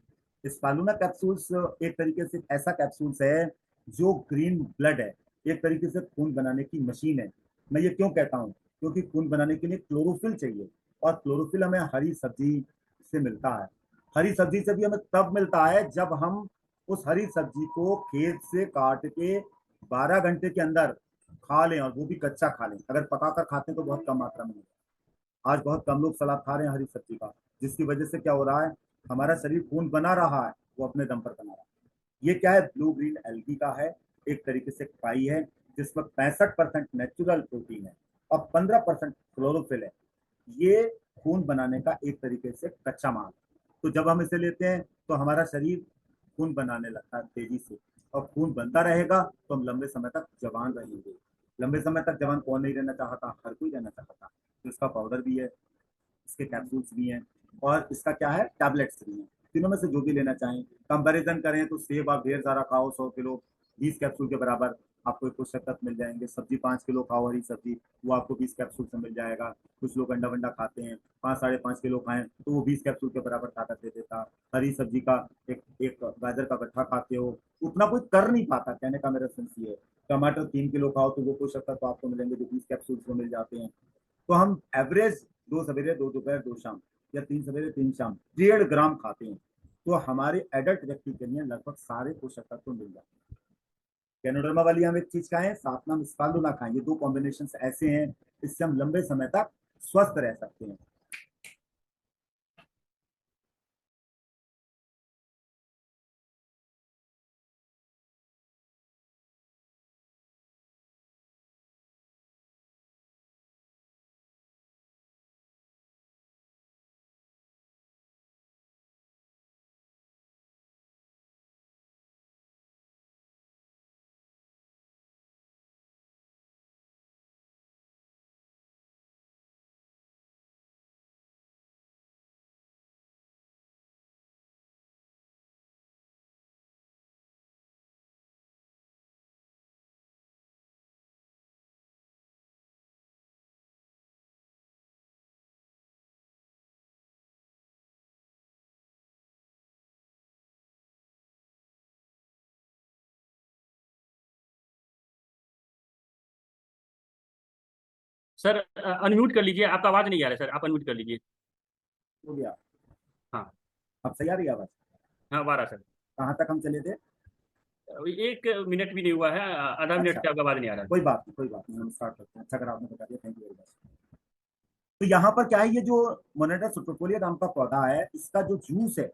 स्पालूना कैप्सूल्स एक तरीके से ऐसा कैप्सूल्स है जो ग्रीन ब्लड है, एक तरीके से खून बनाने की मशीन है। मैं ये क्यों कहता हूँ, क्योंकि खून बनाने के लिए क्लोरोफिल चाहिए, और क्लोरोफिल हमें हरी सब्जी से मिलता है। हरी सब्जी से भी हमें तब मिलता है जब हम उस हरी सब्जी को खेत से काट के 12 घंटे के अंदर खा लें, और वो भी कच्चा खा लें। अगर पका कर खाते हैं तो बहुत कम मात्रा में। आज बहुत कम लोग सलाद खा रहे हैं हरी सब्जी का, जिसकी वजह से क्या हो रहा है, हमारा शरीर खून बना रहा है, वो अपने दम पर बना रहा है। ये क्या है, ब्लू ग्रीन एल्गी का है, एक तरीके से पाई है, जिसमें 65% नेचुरल प्रोटीन है और 15% क्लोरोफिल है। ये खून बनाने का एक तरीके से कच्चा माल। तो जब हम इसे लेते हैं तो हमारा शरीर खून बनाने लगता है तेजी से, और खून बनता रहेगा तो हम लंबे समय तक जवान रहेंगे। लंबे समय तक जवान कौन नहीं रहना चाहता, हर कोई रहना चाहता। तो इसका पाउडर भी है, इसके कैप्सूल्स भी हैं, और इसका क्या है, टैबलेट्स भी हैं। तीनों में से जो भी लेना चाहें। कंपैरिजन करें तो सेब आप ढेर सारा खाओ, 100 किलो 20 कैप्सूल के बराबर आपको एक पोषक तत्व मिल जाएंगे। सब्जी 5 किलो खाओ, हरी सब्जी, वो आपको 20 कैप्सूल से मिल जाएगा। कुछ लोग अंडा वंडा खाते हैं, 5-5.5 किलो खाएं तो वो 20 कैप्सूल के बराबर ताकत दे देता। हरी सब्जी का एक एक गाजर का गट्ठा खाते हो, उतना कोई कर नहीं पाता। कहने का मेरा सेंस ये है। टमाटर 3 किलो खाओ तो वो पोषक तत्व आपको मिलेंगे जो 20 कैप्सूल में मिल जाते हैं। तो हम एवरेज 2 सवेरे 2 दोपहर 2 शाम, या 3 सवेरे 3 शाम 1.5 ग्राम खाते हैं, तो हमारे एडल्ट व्यक्ति के लिए लगभग सारे पोषक तत्व मिल जाते हैं। कैनोडर्मा वाली हम एक चीज खाएं, साथ में हम स्पालुना खाएं, ये दो कॉम्बिनेशन ऐसे हैं, इससे हम लंबे समय तक स्वस्थ रह सकते हैं। सर अनम्यूट कर लीजिए, आपका आवाज नहीं आ रहा है सर, आप अनम्यूट कर लीजिए। हो गया। हाँ। अब सही आ रही है आवाज? हाँ, बारह सर। कहाँ तक हम चले थे? अभी 1 मिनट भी नहीं हुआ है, आधा मिनट अच्छा, से आपका आवाज नहीं आ रहा है। कोई बात नहीं, कोई बात नहीं, हम स्टार्ट करते हैं। अच्छा अगर आपने बता दिया, थैंक यू वेरी मच। तो यहाँ पर क्या है, ये जो मोनेटा सुपरफोलिया नाम का पौधा है, इसका जो जूस है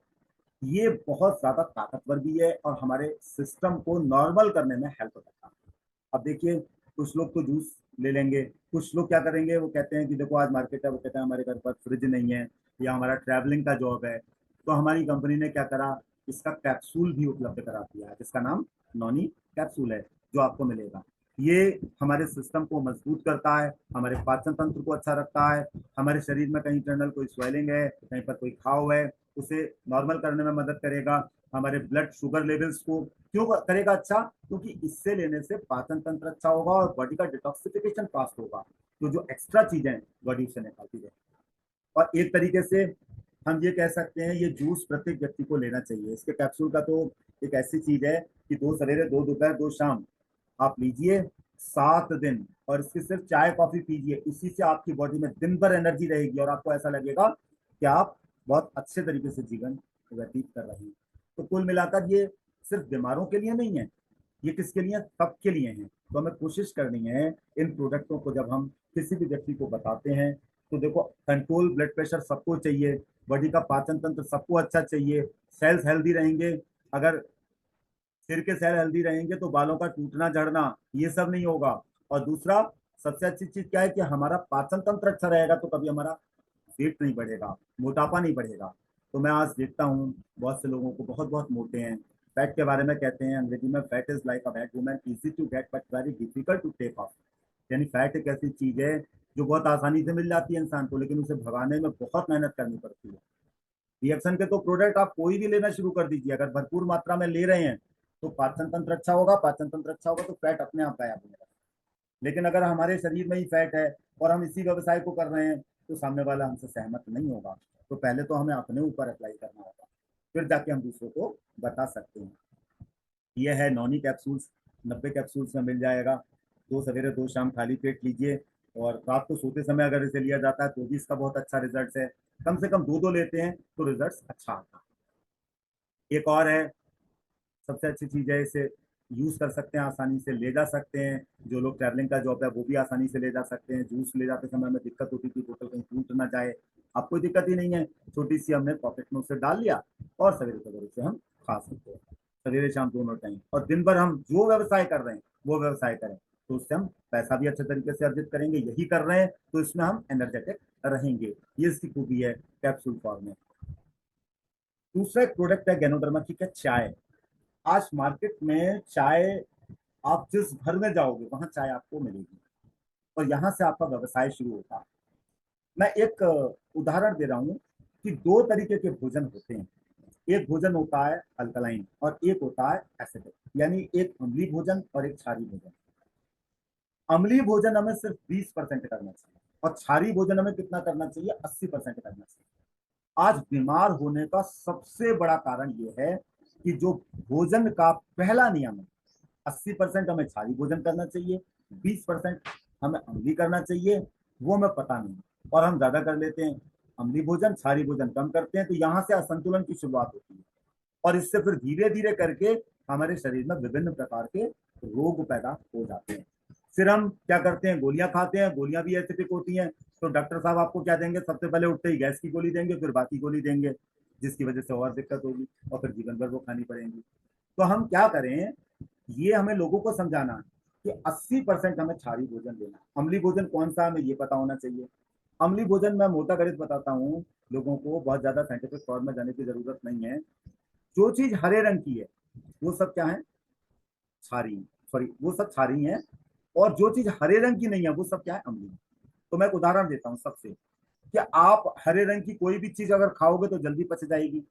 ये बहुत ज्यादा ताकतवर भी है और हमारे सिस्टम को नॉर्मल करने में हेल्प करता है। अब देखिए, कुछ लोग तो जूस ले लेंगे, कुछ लोग क्या करेंगे, वो कहते हैं कि देखो आज मार्केट है, वो कहते हैं हमारे घर पर फ्रिज नहीं है या हमारा ट्रैवलिंग का जॉब है, तो हमारी कंपनी ने क्या करा, इसका कैप्सूल भी उपलब्ध करा दिया है जिसका नाम नॉनी कैप्सूल है, जो आपको मिलेगा। ये हमारे सिस्टम को मजबूत करता है, हमारे पाचन तंत्र को अच्छा रखता है, हमारे शरीर में कहीं इंटरनल कोई स्वेलिंग है, कहीं पर कोई घाव है, उसे नॉर्मल करने में मदद करेगा। हमारे ब्लड शुगर लेवल्स को क्यों करेगा अच्छा, क्योंकि इससे लेने से पाचन तंत्र अच्छा होगा और बॉडी का डिटॉक्सिफिकेशन फास्ट होगा, तो जो एक्स्ट्रा चीजें बॉडी से निकालती है। और एक तरीके से हम ये कह सकते हैं, ये जूस प्रत्येक व्यक्ति को लेना चाहिए। इसके कैप्सूल का तो एक ऐसी चीज है कि 2 सवेरे 2 दोपहर 2 शाम आप लीजिए 7 दिन, और इसकी सिर्फ चाय कॉफी पीजिए, इसी से आपकी बॉडी में दिन भर एनर्जी रहेगी और आपको ऐसा लगेगा कि आप बहुत अच्छे तरीके से जीवन व्यतीत कर रहे हैं। तो कुल मिलाकर ये सिर्फ बीमारों के लिए नहीं है, ये किसके लिए, सबके लिए है। तो हमें कोशिश करनी है, इन प्रोडक्टों को जब हम किसी भी व्यक्ति को बताते हैं, तो देखो कंट्रोल ब्लड प्रेशर सबको चाहिए, बॉडी का पाचन तंत्र सबको अच्छा चाहिए, सेल्स हेल्दी रहेंगे। अगर सिर के सेल हेल्दी रहेंगे तो बालों का टूटना झड़ना ये सब नहीं होगा। और दूसरा, सबसे अच्छी चीज क्या है कि हमारा पाचन तंत्र अच्छा रहेगा, तो कभी हमारा वेट नहीं बढ़ेगा, मोटापा नहीं बढ़ेगा। तो मैं आज देखता हूँ बहुत से लोगों को बहुत बहुत मोटे हैं। फैट के बारे में कहते हैं अंग्रेजी में, fat is like a bad woman, easy to get but very difficult to take off. यानी फैट एक ऐसी चीज है जो बहुत आसानी से मिल जाती है इंसान को, लेकिन उसे भगाने में बहुत मेहनत करनी पड़ती है। रिएक्शन के तो प्रोडक्ट आप कोई भी लेना शुरू कर दीजिए, अगर भरपूर मात्रा में ले रहे हैं तो पाचन तंत्र अच्छा होगा, पाचन तंत्र अच्छा होगा तो फैट अपने आप गायब हो जाएगा। लेकिन अगर हमारे शरीर में ही फैट है और हम इसी व्यवसाय को कर रहे हैं, तो सामने वाला हमसे सहमत नहीं होगा। तो पहले तो हमें अपने ऊपर अप्लाई करना होगा, फिर जाके हम दूसरों को बता सकते हैं। ये है नॉनी कैप्सूल्स, 90 कैप्सूल्स में मिल जाएगा। 2 सवेरे 2 शाम खाली पेट लीजिए, और रात को सोते समय अगर इसे लिया जाता है तो भी इसका बहुत अच्छा रिजल्ट है। कम से कम 2 लेते हैं तो रिजल्ट अच्छा आता है। एक और है, सबसे अच्छी चीज है, इसे यूज कर सकते हैं, आसानी से ले जा सकते हैं। जो लोग ट्रैवलिंग का जॉब है वो भी आसानी से ले जा सकते हैं। जूस ले जाते समय में दिक्कत होती थी, बोतल कहीं टूट ना जाए, अब कोई दिक्कत ही नहीं है, छोटी सी हमने पॉकेट में उसे डाल लिया और सवेरे सवेरे से हम खा सकते हैं, सवेरे शाम दोनों टाइम। और दिन भर हम जो व्यवसाय कर रहे हैं वो व्यवसाय करें, तो उससे हम पैसा भी अच्छे तरीके से अर्जित करेंगे। यही कर रहे हैं तो इसमें हम एनर्जेटिक रहेंगे, ये इसकी खूबी है कैप्सूल फॉर्म में। दूसरा एक प्रोडक्ट है गैनोडर्मा की, क्या चाय। आज मार्केट में चाय, आप जिस घर में जाओगे वहां चाय आपको मिलेगी, और यहाँ से आपका व्यवसाय शुरू होता है। मैं एक उदाहरण दे रहा हूँ कि 2 तरीके के भोजन होते हैं। एक भोजन होता है अल्कलाइन और एक होता है एसिडिक, यानी एक अम्लीय भोजन और एक क्षारीय भोजन। अम्लीय भोजन हमें सिर्फ 20% करना चाहिए और क्षारीय भोजन हमें कितना करना चाहिए, 80% करना चाहिए। आज बीमार होने का सबसे बड़ा कारण यह है कि जो भोजन का पहला नियम है, 80% हमें क्षारीय भोजन करना चाहिए, 20% हमें अम्लीय करना चाहिए, वो हमें पता नहीं, और हम ज्यादा कर लेते हैं। अम्लीय भोजन क्षारीय भोजन कम करते हैं, तो यहाँ से असंतुलन की शुरुआत होती है, और इससे फिर धीरे धीरे करके हमारे शरीर में विभिन्न प्रकार के रोग पैदा हो जाते हैं। फिर हम क्या करते हैं, गोलियां खाते हैं, गोलियां भी एसिडिक होती हैं। तो डॉक्टर साहब आपको क्या देंगे, सबसे पहले उठते ही गैस की गोली देंगे, फिर बाकी गोली देंगे, जिसकी वजह से और दिक्कत होगी और फिर जीवन भर वो खानी पड़ेगी। तो हम क्या करें, ये हमें लोगों को समझाना है कि 80% हमें क्षारीय भोजन देना है। अम्लीय भोजन कौन सा हमें ये पता होना चाहिए। अम्लीय भोजन मैं मोटा गणित बताता हूँ लोगों को, बहुत ज्यादा साइंटिफिक फॉर्म में जाने की जरूरत नहीं है। जो चीज हरे रंग की है वो सब क्या है, क्षारीय, सॉरी वो सब क्षारीय है, और जो चीज हरे रंग की नहीं है वो सब क्या है, अम्लीय। तो मैं एक उदाहरण देता हूँ सबसे, कि आप हरे रंग की कोई भी चीज अगर खाओगे तो जल्दी पच जाएगी,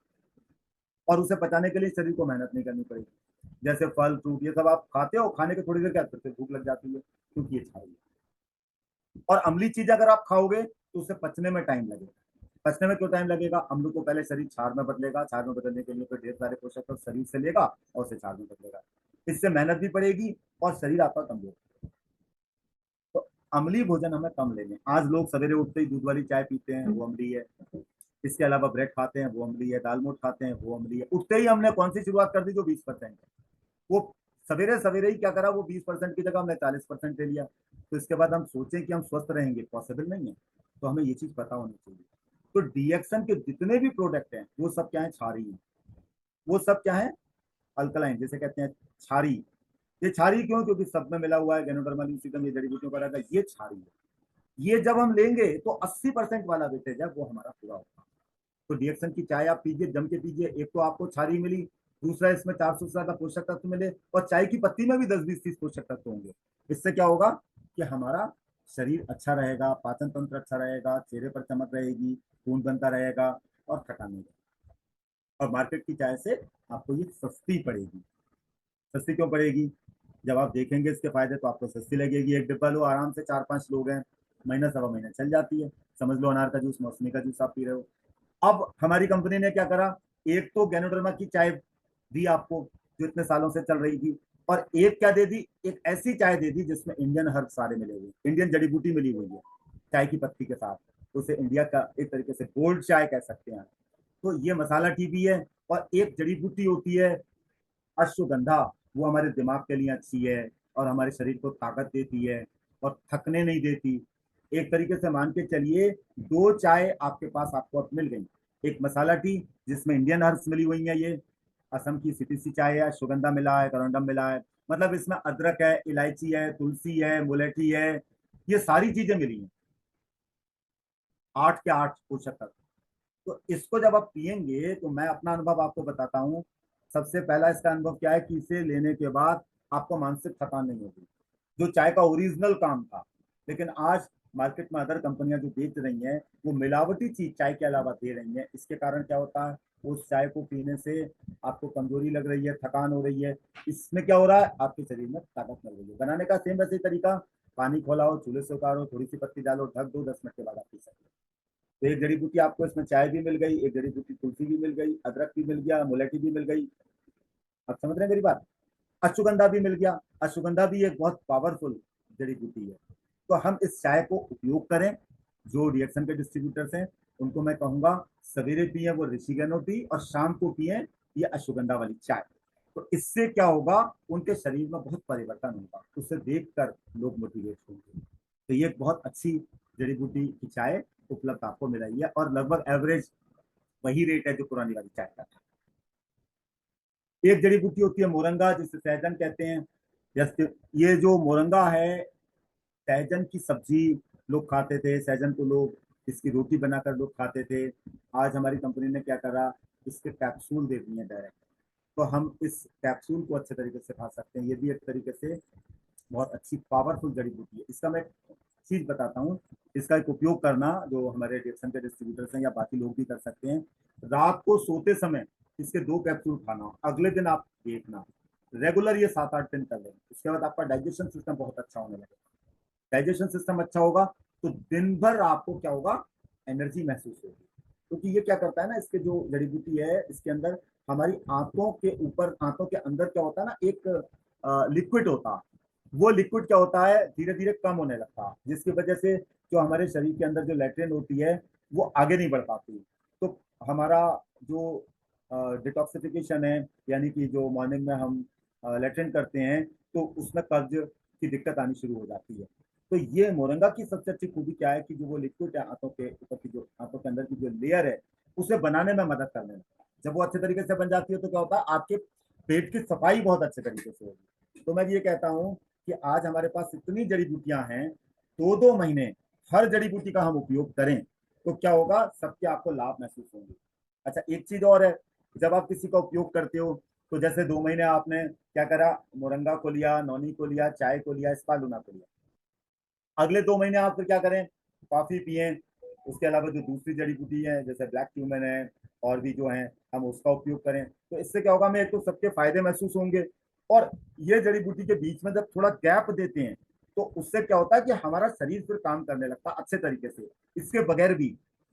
और उसे पचाने के लिए शरीर को मेहनत नहीं करनी पड़ेगी। जैसे फल फ्रूट ये सब आप खाते हो, खाने के थोड़ी देर क्या फिर भूख लग जाती है, क्योंकि ये क्षारीय है। और अम्लीय चीज अगर आप खाओगे तो उसे पचने में टाइम लगेगा। पचने में क्यों टाइम लगेगा, अम्ल को पहले शरीर क्षार में बदलेगा, क्षार में बदलने के लिए फिर ढेर सारे पोषक तत्व शरीर से लेगा और उसे क्षार में बदलेगा। इससे मेहनत भी पड़ेगी और शरीर आपका कमजोर। तो अम्लीय भोजन हमें कम लेने। आज लोग सवेरे उठते ही दूध वाली चाय पीते हैं, वो अम्लीय है। इसके अलावा ब्रेड खाते हैं, वो अम्लीय है। दाल मोठ खाते हैं, वो अम्लीय है। उठते ही हमने कौन सी शुरुआत कर दी जो 20% है, वो सवेरे सवेरे ही क्या करा, वो 20% की जगह हमने 40% ले लिया। तो इसके बाद हम सोचें कि हम स्वस्थ रहेंगे, पॉसिबल नहीं है। तो हमें ये चीज पता होनी चाहिए। तो डीएक्सन के जितने भी प्रोडक्ट हैं वो सब क्या है, क्षारीय है। वो सब क्या है, अल्कलाइन, जैसे कहते हैं क्षारी। ये क्षारी क्यों, क्योंकि सब में मिला हुआ है, गैनोडर्मा ल्यूसिडम, ये जड़ी बूटियों का रहता है, ये क्षारी है। ये जब हम लेंगे तो 80% वाला वेटेज है वो हमारा पूरा होगा। तो डीएक्सन की चाय आप पीजिए, जम के पीजिए। एक तो आपको क्षारी मिली, दूसरा इसमें 400 से ज्यादा पोषक तत्व मिले, और चाय की पत्ती में भी 10-20-30 पोषक तत्व होंगे। इससे क्या होगा कि हमारा शरीर अच्छा रहेगा, पाचन तंत्र अच्छा रहेगा, चेहरे पर चमक रहेगी, खून बनता रहेगा, और थकान नहीं रहेगी। और मार्केट की चाय से आपको ये सस्ती पड़ेगी। सस्ती क्यों पड़ेगी, जब आप देखेंगे इसके फायदे तो आपको सस्ती लगेगी। एक डिब्बा लो, आराम से 4-5 लोग हैं, महीना सवा महीना चल जाती है। समझ लो अनार का जूस, मौसमी का जूस आप पी रहे हो। अब हमारी कंपनी ने क्या करा, एक तो गैनोडर्मा की चाय दी आपको जो इतने सालों से चल रही थी, और एक क्या दे दी, एक ऐसी चाय दे दी जिसमें इंडियन हर्ब सारे मिले हुए, इंडियन जड़ी बूटी मिली हुई है चाय की पत्ती के साथ। तो उसे इंडिया का एक तरीके से गोल्ड चाय कह सकते हैं। तो ये मसाला टी भी है। और एक जड़ी बूटी होती है अश्वगंधा, वो हमारे दिमाग के लिए अच्छी है, और हमारे शरीर को ताकत देती है, और थकने नहीं देती। एक तरीके से मान के चलिए, दो चाय आपके पास आपको अब मिल गई। एक मसाला टी जिसमें इंडियन हर्ब्स मिली हुई है, ये असम की सीटीसी चाय है, अश्वगंधा मिला है, करंडम मिला है, मतलब इसमें अदरक है, इलायची है, तुलसी है, मुलेठी है, ये सारी चीजें मिली हैं। 8 के 8 पोषक तत्व। तो इसको जब आप पियेंगे, तो मैं अपना अनुभव आपको बताता हूँ। सबसे पहला इसका अनुभव क्या है कि इसे लेने के बाद आपको मानसिक थकान नहीं होगी, जो चाय का ओरिजिनल काम था। लेकिन आज मार्केट में अदर कंपनियां जो बेच रही हैं, वो मिलावटी चीज चाय के अलावा दे रही हैं। इसके कारण क्या होता है, उस चाय को पीने से आपको कमजोरी लग रही है, थकान हो रही है। इसमें क्या हो रहा है, आपके शरीर में ताकत मिल रही है। बनाने का सेम वैसे तरीका, पानी खोलाओ, चूल्हे से उतारो, थोड़ी सी पत्ती डालो, ढक दो, 10 मिनट के बाद आप पी सकते हो। तो एक जड़ी बूटी आपको इसमें चाय भी मिल गई, एक जड़ी बूटी तुलसी भी मिल गई, अदरक भी मिल गया, मुलेठी भी मिल गई। आप समझ रहे हैं मेरी बात। अश्वगंधा भी मिल गया। अश्वगंधा भी एक बहुत पावरफुल जड़ी बूटी है। तो हम इस चाय को उपयोग करें। जो रिएक्शन के डिस्ट्रीब्यूटर्स हैं उनको मैं कहूंगा, सवेरे पिए वो ऋषिगनो टी, और शाम को पिए ये अश्वगंधा वाली चाय। तो इससे क्या होगा, उनके शरीर में बहुत परिवर्तन होगा, उसे देखकर लोग मोटिवेट होंगे। तो ये बहुत अच्छी जड़ी बूटी की चाय उपलब्ध आपको मिल रही है, और लगभग एवरेज वही रेट है जो पुरानी वाली चाय का था। एक जड़ी बूटी होती है मोरंगा, जिसे सहजन कहते हैं। जैसे ये जो मोरंगा है, सहजन की सब्जी लोग खाते थे, सहजन को लोग इसकी रोटी बनाकर लोग खाते थे। आज हमारी कंपनी ने क्या करा, इसके कैप्सूल दे दिए डायरेक्ट। तो हम इस कैप्सूल को अच्छे तरीके से खा सकते हैं। ये भी एक तरीके से बहुत अच्छी पावरफुल जड़ी बूटी है। इसका मैं चीज बताता हूँ, इसका एक उपयोग करना जो हमारे रिएक्शन के डिस्ट्रीब्यूटर्स हैं या बाकी लोग भी कर सकते हैं। रात को सोते समय इसके 2 कैप्सूल खाना, अगले दिन आप देखना रेगुलर ये 7-8 दिन कर लें, उसके बाद आपका डाइजेशन सिस्टम बहुत अच्छा होने लगेगा। डाइजेशन सिस्टम अच्छा होगा तो दिन भर आपको क्या होगा, एनर्जी महसूस होगी। क्योंकि ये क्या करता है ना, इसके जो जड़ी बूटी है इसके अंदर हमारी आंतों के ऊपर, आंतों के अंदर क्या होता है ना, एक लिक्विड होता है। वो लिक्विड क्या होता है, धीरे धीरे कम होने लगता है, जिसकी वजह से जो हमारे शरीर के अंदर जो लैट्रिन होती है वो आगे नहीं बढ़ पाती। तो हमारा जो डिटॉक्सिफिकेशन है, यानी कि जो मॉर्निंग में हम लैट्रिन करते हैं, तो उसमें कब्ज की दिक्कत आनी शुरू हो जाती है। तो ये मोरंगा की सबसे अच्छी खूबी क्या है कि जो वो लिक्विड है आंतों के ऊपर की, जो आंतों के अंदर की जो लेयर है, उसे बनाने में मदद करने लगता है। जब वो अच्छे तरीके से बन जाती है तो क्या होता है, आपके पेट की सफाई बहुत अच्छे तरीके से होगी। तो मैं ये कहता हूँ कि आज हमारे पास इतनी जड़ी बूटियां हैं, 2-2 महीने हर जड़ी बूटी का हम उपयोग करें तो क्या होगा, सबके आपको लाभ महसूस होंगे। अच्छा, एक चीज और है, जब आप किसी का उपयोग करते हो, तो जैसे 2 महीने आपने क्या करा, मोरंगा को लिया, नौनी को लिया, चाय को लिया, स्पालूना को लिया। अगले 2 महीने आप फिर क्या करें, कॉफी पिए। उसके अलावा जो दूसरी जड़ी बूटी है जैसे ब्लैक क्यूमन है, और भी जो है, हम उसका उपयोग करें। तो इससे क्या होगा, हमें एक तो सबके फायदे महसूस होंगे, और ये जड़ी बूटी के बीच में जब थोड़ा गैप देते हैं तो उससे क्या होता है कि हमारा शरीर फिर काम करने लगता है अच्छे तरीके से, इसके बगैर भी।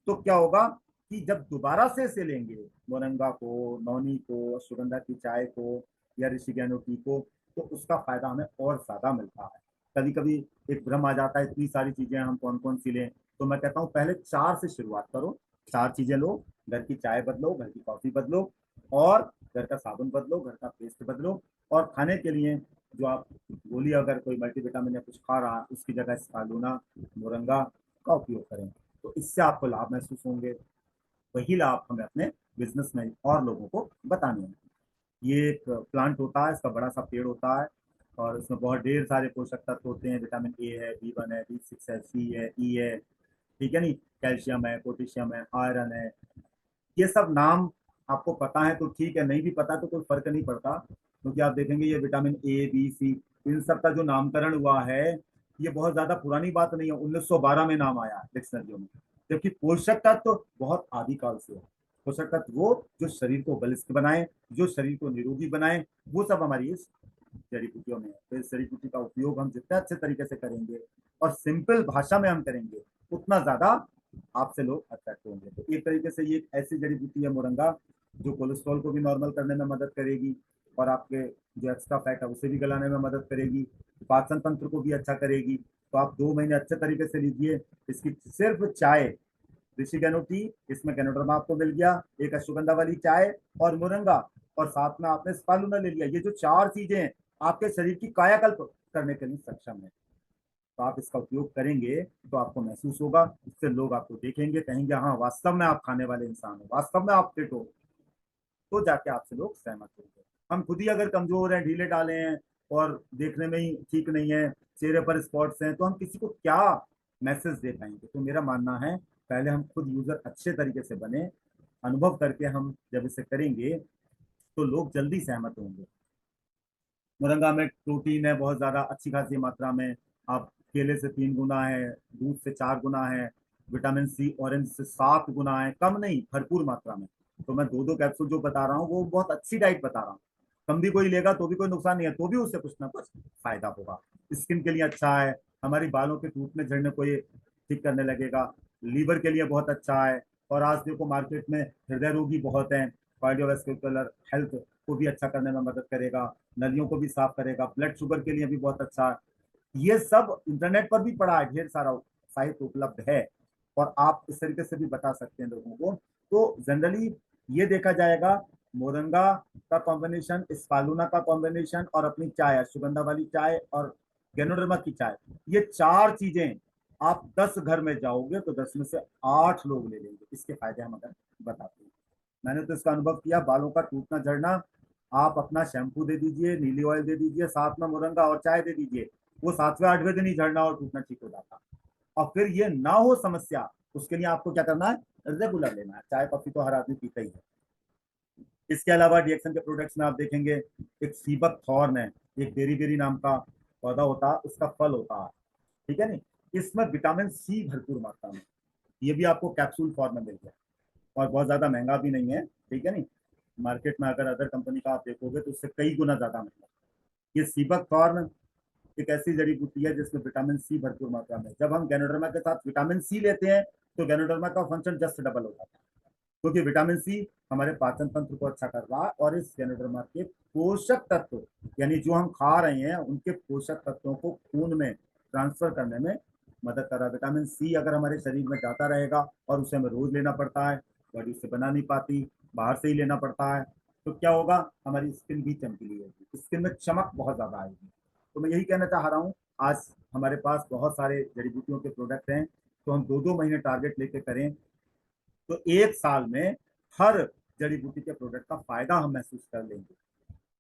तो क्या होगा कि जब दोबारा से इसे लेंगे, मोरंगा को, नौनी को, सुगंधा की चाय को, या ऋषिगेनो टी को, तो उसका फायदा हमें और ज्यादा मिलता है। कभी कभी एक भ्रम आ जाता है, इतनी सारी चीजें हम कौन कौन सी लें। तो मैं कहता हूँ पहले 4 से शुरुआत करो। 4 चीजें लो। घर की चाय बदलो, घर की कॉफी बदलो, और घर का साबुन बदलो, घर का पेस्ट बदलो। और खाने के लिए जो आप गोली, अगर कोई मल्टीविटामिन या कुछ खा रहा है, उसकी जगह स्पालूना, मोरंगा का उपयोग करें। तो इससे आपको लाभ महसूस होंगे। वही लाभ हमें अपने बिजनेस में और लोगों को बताने हैं। ये एक प्लांट होता है, इसका बड़ा सा पेड़ होता है, और इसमें बहुत ढेर सारे पोषक तत्व होते हैं। विटामिन ए है, B1 है, B6 है, सी है, ई है, ठीक है नहीं, कैल्शियम है, पोटेशियम है, आयरन है। ये सब नाम आपको पता है तो ठीक है, नहीं भी पता तो कोई फर्क नहीं पड़ता, क्योंकि आप देखेंगे ये विटामिन A, B, C, इन सब का जो नामकरण हुआ है, ये बहुत ज्यादा पुरानी बात नहीं है। 1912 में नाम आया डिक्शनरियों में। जबकि पोषक तत्व तो बहुत आदिकाल से है। पोषक तत्व वो जो शरीर को बलिष्ठ बनाए, जो शरीर को निरोगी बनाए, वो सब हमारी इस जड़ी बूटियों में है। तो इस जड़ी बूटी का उपयोग हम जितने अच्छे तरीके से करेंगे और सिंपल भाषा में हम करेंगे, उतना ज्यादा आपसे लोग अट्रैक्ट होंगे। तो एक तरीके से ये एक ऐसी जड़ी बूटी है मोरंगा, जो कोलेस्ट्रॉल को भी नॉर्मल करने में मदद करेगी, और आपके जो एक्स्ट्रा फैट है उसे भी गलाने में मदद करेगी, पाचन तंत्र को भी अच्छा करेगी। तो आप 2 महीने अच्छे तरीके से लीजिए। इसकी सिर्फ चाय, ऋषि गैनो टी, इसमें गैनोडर्मा आपको मिल गया, एक अश्वगंधा वाली चाय और मोरंगा, और साथ में आपने स्पालूना ले लिया। ये जो 4 चीजें आपके शरीर की कायाकल्प करने के लिए सक्षम है। तो आप इसका उपयोग करेंगे तो आपको महसूस होगा, इससे लोग आपको देखेंगे, कहेंगे हाँ वास्तव में आप खाने वाले इंसान हो, वास्तव में आप फिट हो। तो जाके आपसे लोग सहमत होंगे। हम खुद ही अगर कमजोर हैं, ढीले डाले हैं, और देखने में ही ठीक नहीं है, चेहरे पर स्पॉट्स हैं, तो हम किसी को क्या मैसेज दे पाएंगे। तो मेरा मानना है पहले हम खुद यूजर अच्छे तरीके से बने, अनुभव करके हम जब इसे करेंगे तो लोग जल्दी सहमत होंगे। मोरंगा में प्रोटीन है बहुत ज्यादा, अच्छी खासी मात्रा में। आप केले से 3 गुना है, दूध से 4 गुना है, विटामिन सी ऑरेंज से 7 गुना है, कम नहीं भरपूर मात्रा में। तो मैं 2-2 कैप्सूल जो बता रहा हूँ वो बहुत अच्छी डाइट बता रहा हूँ। कम भी कोई लेगा तो भी कोई नुकसान नहीं है, तो भी उससे कुछ ना कुछ फायदा होगा। स्किन के लिए अच्छा है, हमारी बालों के टूटने झड़ने को ये ठीक करने लगेगा। लीवर के लिए बहुत अच्छा है। और आज देखो मार्केट में हृदय रोगी बहुत हैं, कार्डियोवैस्कुलर हेल्थ को भी अच्छा करने में मदद करेगा, नलियों को भी साफ करेगा, ब्लड शुगर के लिए भी बहुत अच्छा है। ये सब इंटरनेट पर भी पड़ा है, ढेर सारा साहित्य उपलब्ध है, और आप इस तरीके से भी बता सकते हैं लोगों को। तो जनरली ये देखा जाएगा, मोरंगा का कॉम्बिनेशन, स्पालूना का कॉम्बिनेशन, और अपनी चाय, सुगंधा वाली चाय और गैनोडर्मा की चाय, ये 4 चीजें आप 10 घर में जाओगे तो 10 में से 8 लोग ले लेंगे। इसके फायदे हम अगर बताते हैं, मैंने तो इसका अनुभव किया। बालों का टूटना झड़ना, आप अपना शैम्पू दे दीजिए, नीली ऑयल दे दीजिए, साथ में मोरंगा और चाय दे दीजिए, वो 7वें 8वें दिन ही झड़ना और टूटना ठीक हो जाता। और फिर ये ना हो समस्या, उसके लिए आपको क्या करना है, रेगुलर लेना है। चाय कॉफी तो हर आदमी पीता ही है। इसके अलावा डीएक्सन के प्रोडक्ट्स में आप देखेंगे, एक सीबक थॉर्न है, एक बेरी बेरी नाम का पौधा होता है, उसका फल होता है, ठीक है नहीं, इसमें विटामिन सी भरपूर मात्रा में। ये भी आपको कैप्सूल फॉर्म में मिल गया, और बहुत ज्यादा महंगा भी नहीं है, ठीक है नहीं। मार्केट में अगर अदर कंपनी का आप देखोगे तो उससे कई गुना ज्यादा महंगा। ये सीबक थॉर्न एक ऐसी जड़ी बूटी है जिसमें विटामिन सी भरपूर मात्रा में। जब हम गैनोडर्मा के साथ विटामिन सी लेते हैं तो गैनोडर्मा का फंक्शन जस्ट डबल हो जाता है, क्योंकि विटामिन सी हमारे पाचन तंत्र को अच्छा कर रहा है, और इस गैनोडर्मा के पोषक तत्व, यानी जो हम खा रहे हैं उनके पोषक तत्वों को खून में ट्रांसफर करने में मदद कर रहा है। विटामिन सी अगर हमारे शरीर में जाता रहेगा, और उसे हमें रोज लेना पड़ता है, बॉडी से बना नहीं पाती, बाहर से ही लेना पड़ता है, तो क्या होगा, हमारी स्किन भी चमकीली होगी, स्किन में चमक बहुत ज्यादा आएगी। तो मैं यही कहना चाह रहा हूँ, आज हमारे पास बहुत सारे जड़ी बूटियों के प्रोडक्ट हैं, तो हम 2-2 महीने टारगेट लेके करें तो 1 साल में हर जड़ी बूटी के प्रोडक्ट का फायदा हम महसूस कर लेंगे।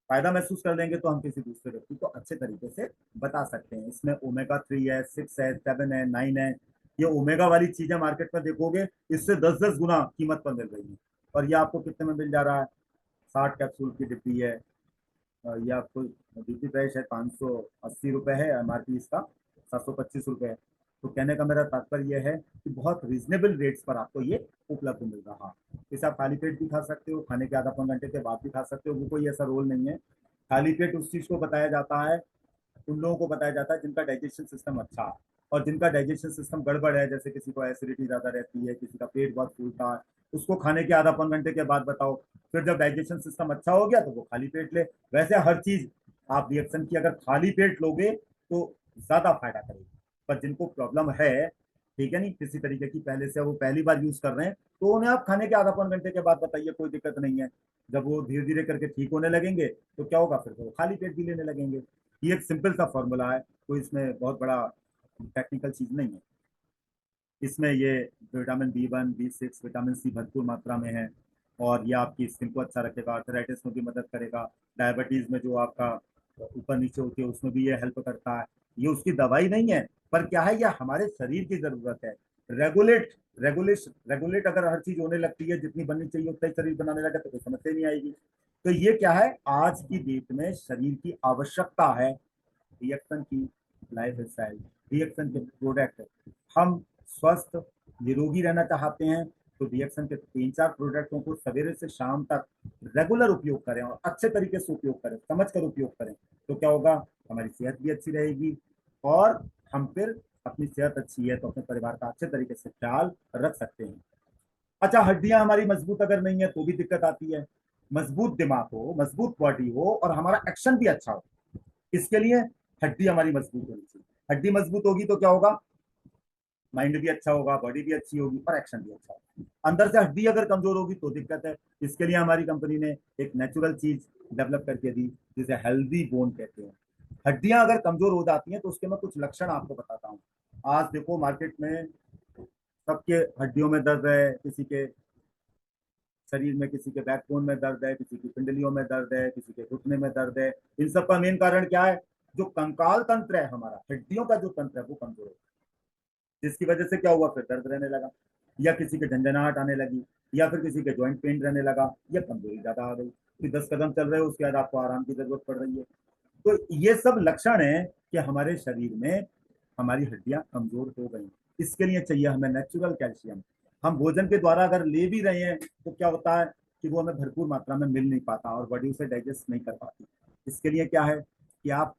फायदा महसूस कर लेंगे तो हम किसी दूसरे व्यक्ति को अच्छे तरीके से बता सकते हैं। इसमें ओमेगा 3 है, 6 है, 7 है, 9 है। ये ओमेगा वाली चीजें मार्केट में देखोगे, इससे 10-10 गुना कीमत पर मिल रही है, और ये आपको कितने में मिल जा रहा है, 60 कैप्सूल की डिब्बी है। ये आपको बीपी प्राइस है 580 रुपए है, एमआरपी इसका 725 रुपए है। तो कहने का मेरा तात्पर्य यह है कि बहुत रीजनेबल रेट्स पर आपको ये उपलब्ध मिल रहा है। इसे आप खाली पेट भी खा सकते हो, खाने के आधा पौन घंटे के बाद भी खा सकते हो, वो कोई ऐसा रोल नहीं है। खाली पेट उस चीज को बताया जाता है, उन लोगों को बताया जाता है जिनका डाइजेशन सिस्टम अच्छा है, और जिनका डाइजेशन सिस्टम गड़बड़ है, जैसे किसी को एसिडिटी ज्यादा रहती है, किसी का पेट बहुत फूलता है, उसको खाने के आधा पौन घंटे के बाद बताओ। फिर जब डाइजेशन सिस्टम अच्छा हो गया तो वो खाली पेट ले। वैसे हर चीज आप रिएक्शन की अगर खाली पेट लोगे तो ज्यादा फायदा करेगी। पर जिनको प्रॉब्लम है, ठीक है नहीं, किसी तरीके की पहले से वो पहली बार यूज कर रहे हैं, तो उन्हें आप खाने के आधा पौन घंटे के बाद बताइए, कोई दिक्कत नहीं है। जब वो धीरे धीरे करके ठीक होने लगेंगे तो क्या होगा, फिर तो वो खाली पेट भी लेने लगेंगे। ये एक सिंपल सा फॉर्मूला है, कोई इसमें बहुत बड़ा टेक्निकल चीज नहीं है। इसमें ये vitamin B1 B6 vitamin C भरपूर मात्रा में है, और ये आपकी स्किन को अच्छा रखेगा, आर्थराइटिस में भी मदद करेगा, डायबिटीज में जो आपका ऊपर नीचे होती है उसमें भी ये हेल्प करता है। ये उसकी दवाई नहीं है, पर क्या है, ये हमारे शरीर की जरूरत है। रेगुलेट अगर हर चीज होने लगती है, जितनी बननी चाहिए उतना ही शरीर बनाने लगा तो कोई समस्या नहीं आएगी। तो ये क्या है, आज की डेट में शरीर की आवश्यकता है रिएक्शन की, लाइफ स्टाइल, रिएक्शन के प्रोडक्ट। हम स्वस्थ निरोगी रहना चाहते हैं तो रिएक्शन के 3-4 प्रोडक्टों को सवेरे से शाम तक रेगुलर उपयोग करें और अच्छे तरीके से उपयोग करें, समझ कर उपयोग करें। तो क्या होगा, हमारी सेहत भी अच्छी रहेगी, और हम फिर अपनी सेहत अच्छी है तो अपने परिवार का अच्छे तरीके से ख्याल रख सकते हैं। अच्छा, हड्डियां हमारी मजबूत अगर नहीं है तो भी दिक्कत आती है। मजबूत दिमाग हो, मजबूत बॉडी हो, और हमारा एक्शन भी अच्छा हो, इसके लिए हड्डी हमारी मजबूत होनी चाहिए। हड्डी मजबूत होगी तो क्या होगा, माइंड भी अच्छा होगा, बॉडी भी अच्छी होगी, और एक्शन भी अच्छा होगा। अंदर से हड्डी अगर कमजोर होगी तो दिक्कत है। इसके लिए हमारी कंपनी ने एक नेचुरल चीज डेवलप करके दी, जिसे हेल्दी बोन कहते हैं। हड्डियां अगर कमजोर हो जाती हैं तो उसके मैं कुछ लक्षण आपको बताता हूँ। आज देखो मार्केट में सबके हड्डियों में दर्द है, किसी के शरीर में, किसी के बैकबोन में दर्द है, किसी की पिंडलियों में दर्द है, किसी के घुटने में दर्द है। इन सब का मेन कारण क्या है, जो कंकाल तंत्र है हमारा, हड्डियों का जो तंत्र है वो कमजोर है, जिसकी वजह से क्या हुआ, फिर दर्द रहने लगा, या किसी के झंझनाहट आने लगी, या फिर किसी के ज्वाइंट पेन रहने लगा, या कमजोरी ज्यादा आ गई कि 10 कदम चल रहे हो उसके बाद आपको आराम की जरूरत पड़ रही है। तो ये सब लक्षण है कि हमारे शरीर में हमारी हड्डियां कमजोर हो गई। इसके लिए चाहिए हमें नेचुरल कैल्शियम। हम भोजन के द्वारा अगर ले भी रहे हैं तो क्या होता है कि वो हमें भरपूर मात्रा में मिल नहीं पाता और बॉडी उसे डाइजेस्ट नहीं कर पाती। इसके लिए क्या है कि आप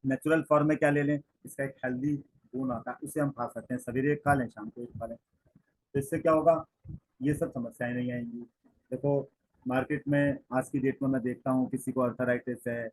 नेचुरल फॉर्म में क्या ले लें, इसका एक हेल्दी बोन आता है, उसे हम खा सकते हैं, सवेरे एक खा लें, शाम को एक खा लें। तो इससे क्या होगा, ये सब समस्याएं नहीं आएंगी। देखो मार्केट में आज की डेट में मैं देखता हूँ, किसी को अर्थराइटिस है,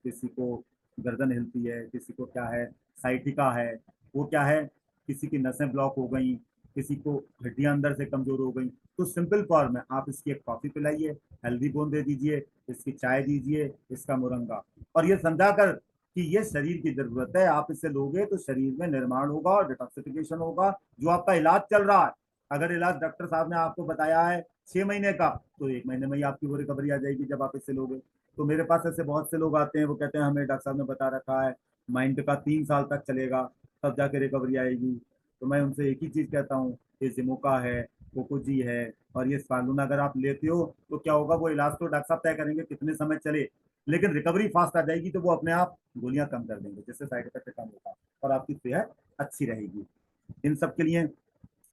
किसी को गर्दन हिलती है, किसी को क्या है, साइटिका है। वो क्या है, किसी की नसें ब्लॉक हो गई, किसी को हड्डियां अंदर से कमजोर हो गई। तो सिंपल फॉर्म है, आप इसकी एक कॉफी पिलाइए, हेल्दी बोन दे दीजिए, इसकी चाय दीजिए, इसका मुरंगा, और ये समझा कर कि ये शरीर की जरूरत है, आप इसे लोगे तो शरीर में निर्माण होगा और डिटॉक्सिफिकेशन होगा। जो आपका इलाज चल रहा है, अगर इलाज डॉक्टर साहब ने आपको बताया है 6 महीने का, तो 1 महीने में ही आपकी वो रिकवरी आ जाएगी जब आप इससे लोगे। तो मेरे पास ऐसे बहुत से लोग आते हैं, वो कहते हैं हमें डॉक्टर साहब ने बता रखा है माइंड का 3 साल तक चलेगा, तब जाके रिकवरी आएगी। तो मैं उनसे एक ही चीज कहता हूँ, ये जिमोका है, कोकोजी है, और ये स्पालूना अगर आप लेते हो तो क्या होगा, वो इलाज तो डॉक्टर साहब तय करेंगे कितने समय चले, लेकिन रिकवरी फास्ट आ जाएगी, तो वो अपने आप गोलियां कम कर देंगे, जिससे साइड इफेक्ट कम होगा और आपकी सेहत अच्छी रहेगी। इन सब के लिए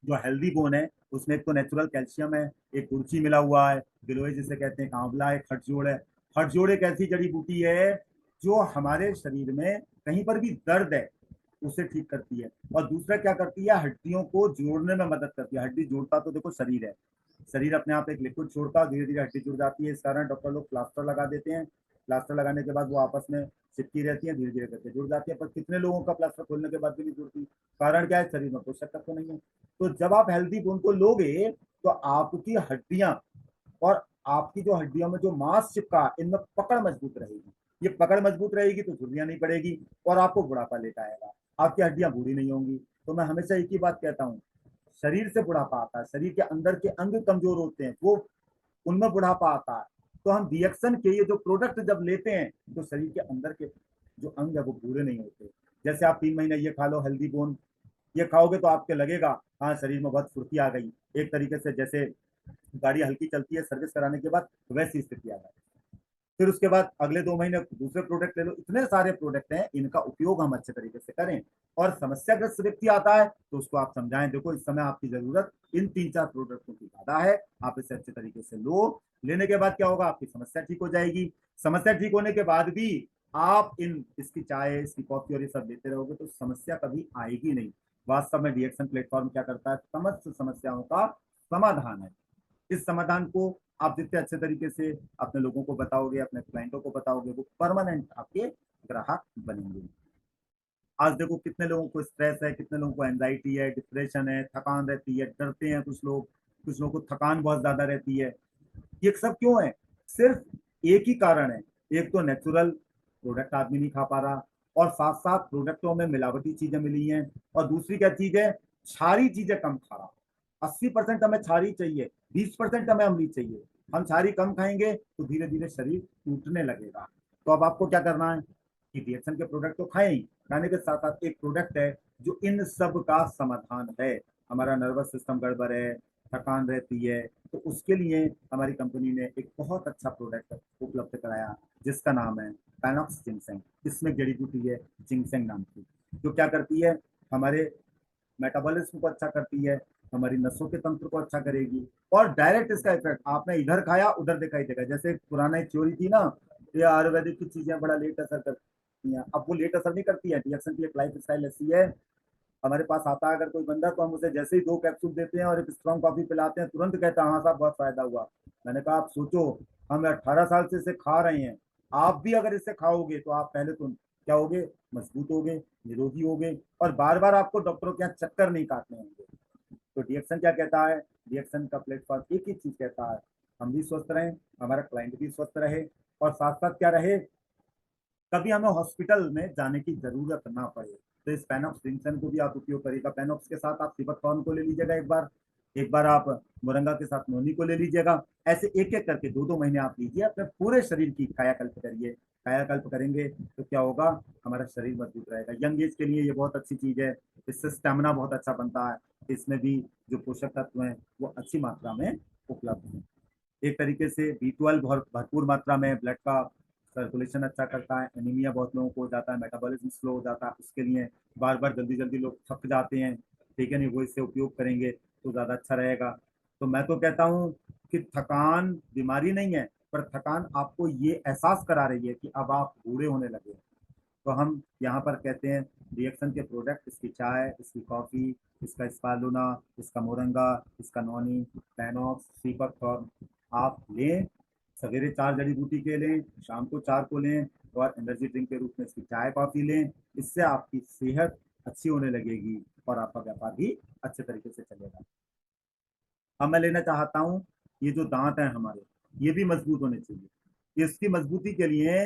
जो हेल्दी बोन है उसमें एक तो नेचुरल कैल्शियम है, एक कुर्ची मिला हुआ है, गिलोय जिसे कहते हैं, आंवला है, खटजोड़ है। खटजोड़ एक ऐसी जड़ी बूटी है जो हमारे शरीर में कहीं पर भी दर्द है उसे ठीक करती है, और दूसरा क्या करती है, हड्डियों को जोड़ने में मदद करती है। हड्डी जोड़ता तो देखो शरीर है, शरीर अपने आप एक लिक्विड छोड़ता है, धीरे धीरे हड्डी जुड़ जाती है। इस कारण डॉक्टर लोग प्लास्टर लगा देते हैं, प्लास्टर लगाने के बाद वो आपस में चिपकी रहती है, धीरे धीरे करके जुड़ जाती है। पर कितने लोगों का प्लास्टर खोलने के बाद भी नहीं जुड़ती, कारण क्या है, शरीर में पोषक तत्व नहीं है। तो जब आप हेल्दी बोन को लोगे तो आपकी हड्डियां और आपकी जो हड्डियों में जो मांस चिपका, इनमें पकड़ मजबूत रहेगी। ये पकड़ मजबूत रहेगी तो झुर्रियां नहीं पड़ेगी और आपको बुढ़ापा लेटा आएगा, आपकी हड्डियां बूढ़ी नहीं होंगी। तो मैं हमेशा एक ही बात कहता हूँ, शरीर से बुढ़ापा आता है, शरीर के अंदर के अंग कमजोर होते हैं, वो उनमें बुढ़ापा आता है। तो हम रिएक्शन के ये जो प्रोडक्ट जब लेते हैं तो शरीर के अंदर के जो अंग है वो पूरे नहीं होते। जैसे आप 3 महीने ये खा लो हेल्दी बोन, ये खाओगे तो आपके लगेगा हाँ शरीर में बहुत फुर्ती आ गई, एक तरीके से जैसे गाड़ी हल्की चलती है सर्विस कराने के बाद, वैसी स्थिति आ जाए। फिर उसके बाद अगले 2 महीने दूसरे प्रोडक्ट ले लो। इतने सारे प्रोडक्ट हैं, इनका उपयोग हम अच्छे तरीके से करें। और समस्याग्रस्त व्यक्ति आता है तो उसको आप समझाएं, देखो इस समय आपकी जरूरत इन 3-4 प्रोडक्टों की ज्यादा है, आप इसे अच्छे तरीके से लो। लेने के बाद क्या होगा, आपकी समस्या ठीक हो जाएगी। समस्या ठीक होने के बाद भी आप इसकी चाय, इसकी कॉफी और ये सब लेते रहोगे तो समस्या कभी आएगी नहीं। वास्तव में रिएक्शन प्लेटफॉर्म क्या करता है, समस्त समस्याओं का समाधान है। इस समाधान को आप जितने अच्छे तरीके से अपने लोगों को बताओगे, अपने क्लाइंटों को बताओगे, वो परमानेंट आपके ग्राहक बनेंगे। आज देखो कितने लोगों को स्ट्रेस है, कितने लोगों को एंजाइटी है, डिप्रेशन है, थकान रहती है, डरते हैं कुछ लोगों को थकान बहुत ज्यादा रहती है। ये सब क्यों है? सिर्फ एक ही कारण है। एक तो नेचुरल प्रोडक्ट आदमी नहीं खा पा रहा, और साथ साथ प्रोडक्टों में मिलावटी चीजें मिली हैं, और दूसरी क्या चीज है, क्षारी चीजें कम खा रहा। 80% हमें क्षारी चाहिए, 20% हमें अम्लीय चाहिए। हम क्षारी कम खाएंगे तो धीरे धीरे शरीर टूटने लगेगा। तो अब आपको क्या करना है कि रिएक्शन के प्रोडक्ट तो खाएं ही, खाने के साथ साथ एक प्रोडक्ट है जो इन सब का समाधान है। हमारा नर्वस सिस्टम गड़बड़ है, थकान रहती है, तो उसके लिए हमारी कंपनी ने एक बहुत अच्छा प्रोडक्ट उपलब्ध कराया, जिसका नाम है पैनॉक्स जिंसेंग। इसमें जड़ी बूटी है जिंसेंग नाम की, जो क्या करती है, हमारे मेटाबॉलिज्म को अच्छा करती है, हमारी नसों के तंत्र को अच्छा करेगी, और डायरेक्ट इसका इफेक्ट आपने इधर खाया उधर दिखाई देगा। जैसे पुराना एक थ्योरी थी ना, ये आयुर्वेदिक की चीजें बड़ा लेट असर करती हैं, अब वो लेट असर नहीं करती है। रिएक्शन की एक लाइफ स्टाइल ऐसी है, हमारे पास आता है अगर कोई बंदा, तो हम उसे जैसे ही 2 कैप्सूल देते हैं और एक स्ट्रॉन्ग कॉफी पिलाते हैं, तुरंत कहता है हाँ साहब बहुत फायदा हुआ। मैंने कहा आप सोचो, हम 18 साल से इसे खा रहे हैं, आप भी अगर इसे खाओगे तो आप पहले तो क्या होगे, मजबूत होगे, निरोगी होगे, और बार बार आपको डॉक्टरों के यहाँ चक्कर नहीं काटने होंगे। तो रिएक्शन क्या कहता है, रिएक्शन का प्लेटफॉर्म एक ही चीज कहता है, हम भी स्वस्थ रहें, हमारा क्लाइंट भी स्वस्थ रहे, और साथ साथ क्या रहे, कभी हमें हॉस्पिटल में जाने की जरूरत ना पड़े। तो इस पैनॉक्स जिंक्शन को भी आप उपयोग करिएगा। पैनॉक्स के साथ आप सिबकथॉर्न को ले लीजिएगा एक बार आप मोरंगा के साथ नोनी को ले लीजिएगा। ऐसे एक एक करके 2-2 महीने आप लीजिए, अपने पूरे शरीर की कायाकल्प करिए। कायाकल्प करेंगे तो क्या होगा, हमारा शरीर मजबूत रहेगा। यंग एज के लिए ये बहुत अच्छी चीज है, इससे स्टेमिना बहुत अच्छा बनता है। इसमें भी जो पोषक तत्व हैं वो अच्छी मात्रा में उपलब्ध हैं। एक तरीके से B12 भरपूर मात्रा में, ब्लड का सर्कुलेशन अच्छा करता है। एनीमिया बहुत लोगों को हो जाता है, मेटाबॉलिज्म स्लो हो जाता है, उसके लिए बार बार जल्दी जल्दी लोग थक जाते हैं, ठीक है नहीं, वो इससे उपयोग करेंगे तो ज़्यादा अच्छा रहेगा। तो मैं तो कहता हूँ कि थकान बीमारी नहीं है, पर थकान आपको ये एहसास करा रही है कि अब आप बूढ़े होने लगे। तो हम यहाँ पर कहते हैं रिएक्शन के प्रोडक्ट, इसकी चाय, इसकी कॉफ़ी, इसका स्पालुना, इसका मोरंगा, इसका नॉनी, पैनॉक्स, सीपक, आप लें। सवेरे 4 जड़ी बूटी के लें, शाम को 4 को लें, और एनर्जी ड्रिंक के रूप में इसकी चाय कॉफ़ी लें। इससे आपकी सेहत अच्छी होने लगेगी और आपका व्यापार भी अच्छे तरीके से चलेगा। अब मैं लेना चाहता हूँ, ये जो दांत हैं हमारे, ये भी मजबूत होने चाहिए। इसकी मजबूती के लिए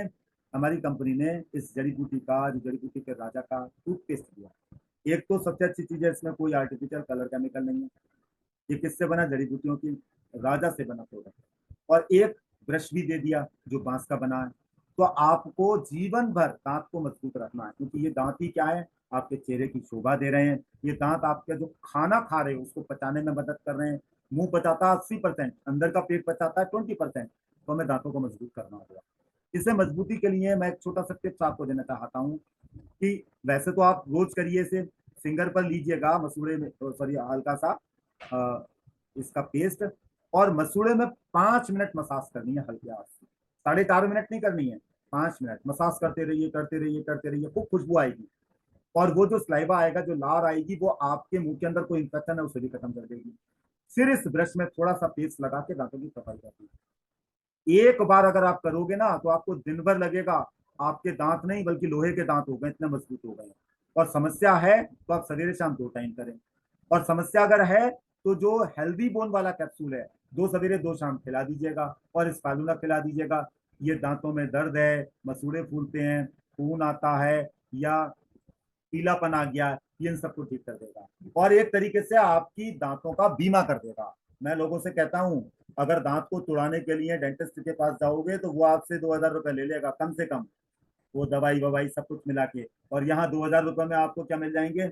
हमारी कंपनी ने इस जड़ी बूटी का, जो जड़ी बूटी के राजा का टूथपेस्ट दिया। एक तो सबसे अच्छी चीज है, इसमें कोई आर्टिफिशियल कलर केमिकल नहीं है। ये किससे बना, जड़ी बूटियों की राजा से बना प्रोडक्ट। और एक ब्रश भी दे दिया जो बांस का बना है। तो आपको जीवन भर दांत को मजबूत रखना है, क्योंकि ये दांत ही क्या है, आपके चेहरे की शोभा दे रहे हैं। ये दांत आपके जो खाना खा रहे हो उसको पचाने में मदद कर रहे हैं। मुंह पचाता है 80%, अंदर का पेट पचाता है 20%। तो हमें दांतों को मजबूत करना होगा। इसे मजबूती के लिए मैं एक छोटा सा टिप्स आपको देना चाहता हूँ कि वैसे तो आप रोज करिए इसे, फिंगर पर लीजिएगा मसूड़े में, सॉरी हल्का सा इसका पेस्ट, और मसूड़े में 5 मिनट मसाज करनी है हल्के हाथ से। 4.5 मिनट नहीं करनी है, 5 मिनट मसाज करते रहिए करते रहिए करते रहिए, खूब खुशबू आएगी। और वो जो स्लाइवा आएगा, जो लार आएगी, वो आपके मुंह के अंदर कोई इंफेक्शन है उसे भी खत्म कर देगी। फिर इस ब्रश में थोड़ा सा पेस्ट लगा के दांतों की सफाई कर दी। एक बार अगर आप करोगे ना, तो आपको दिन भर लगेगा आपके दांत नहीं बल्कि लोहे के दांत हो गए, इतने मजबूत हो गए। और समस्या है तो आप सवेरे शाम 2 टाइम करें। और समस्या अगर है तो जो हेल्दी बोन वाला कैप्सूल है, 2 सवेरे 2 शाम खिला दीजिएगा, और स्पालुना खिला दीजिएगा। ये दांतों में दर्द है, मसूड़े फूलते हैं, खून आता है, या पीलापन आ गया, ये इन सबको ठीक कर देगा, और एक तरीके से आपकी दांतों का बीमा कर देगा। मैं लोगों से कहता हूँ, अगर दांत को तुड़ाने के लिए डेंटिस्ट के पास जाओगे तो वो आपसे 2,000 रुपए ले लेगा कम से कम, वो दवाई ववाई सब कुछ मिला के। और यहाँ 2,000 रुपए में आपको क्या मिल जाएंगे,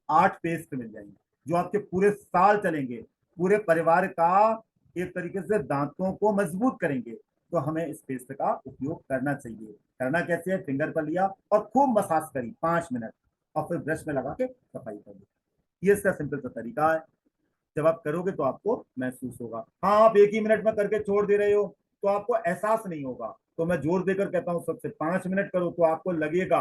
8 पेस्ट मिल जाएंगे, जो आपके पूरे साल चलेंगे, पूरे परिवार का एक तरीके से दांतों को मजबूत करेंगे। तो हमें इस पेस्ट का उपयोग करना चाहिए। करना कैसे है, फिंगर पर लिया और खूब मसाज करी 5 मिनट, और फिर ब्रश में लगा के सफाई कर दी। ये इसका सिंपल सा तरीका है। जब आप करोगे तो आपको महसूस होगा। हाँ, आप एक ही मिनट में करके छोड़ दे रहे हो तो आपको एहसास नहीं होगा। तो मैं जोर देकर कहता हूँ सबसे 5 मिनट करो तो आपको लगेगा,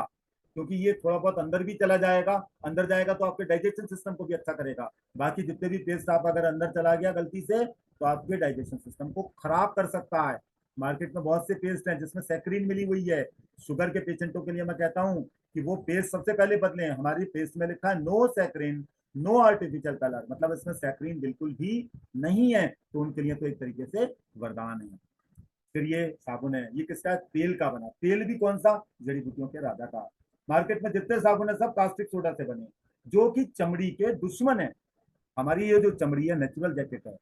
क्योंकि ये थोड़ा बहुत अंदर भी चला जाएगा। अंदर जाएगा तो आपके डाइजेशन सिस्टम को भी अच्छा करेगा। बाकी जितने भी पेस्ट आप अगर अंदर चला गया गलती से, तो आपके डाइजेशन सिस्टम को खराब कर सकता है। मार्केट में बहुत से पेस्ट हैं जिसमें सैक्रीन मिली हुई है। शुगर के पेशेंटों के लिए मैं कहता हूँ कि वो पेस्ट सबसे पहले बदले। हमारी पेस्ट में लिखा है no saccharin, no artificial colour, मतलब इसमें सैक्रिन बिल्कुल भी नहीं है, तो उनके लिए तो एक तरीके से वरदान है। फिर ये साबुन है, ये किसका है? तेल का बना। तेल भी कौन सा? जड़ी बूटियों के राजा का। मार्केट में जितने साबुन है सब कास्टिक सोडा से बने, जो कि चमड़ी के दुश्मन है। हमारी ये जो चमड़ी है नेचुरल जैकेट है,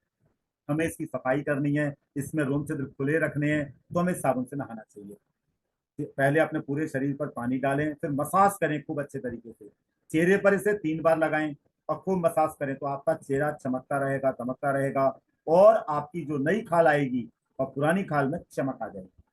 हमें इसकी सफाई करनी है, इसमें रोम छिद्र खुले रखने हैं, तो हमें साबुन से नहाना चाहिए। पहले अपने पूरे शरीर पर पानी डालें, फिर मसाज करें खूब अच्छे तरीके से। चेहरे पर इसे 3 बार लगाएं और खूब मसाज करें, तो आपका चेहरा चमकता रहेगा, दमकता रहेगा, और आपकी जो नई खाल आएगी और पुरानी खाल में चमक आ जाएगी।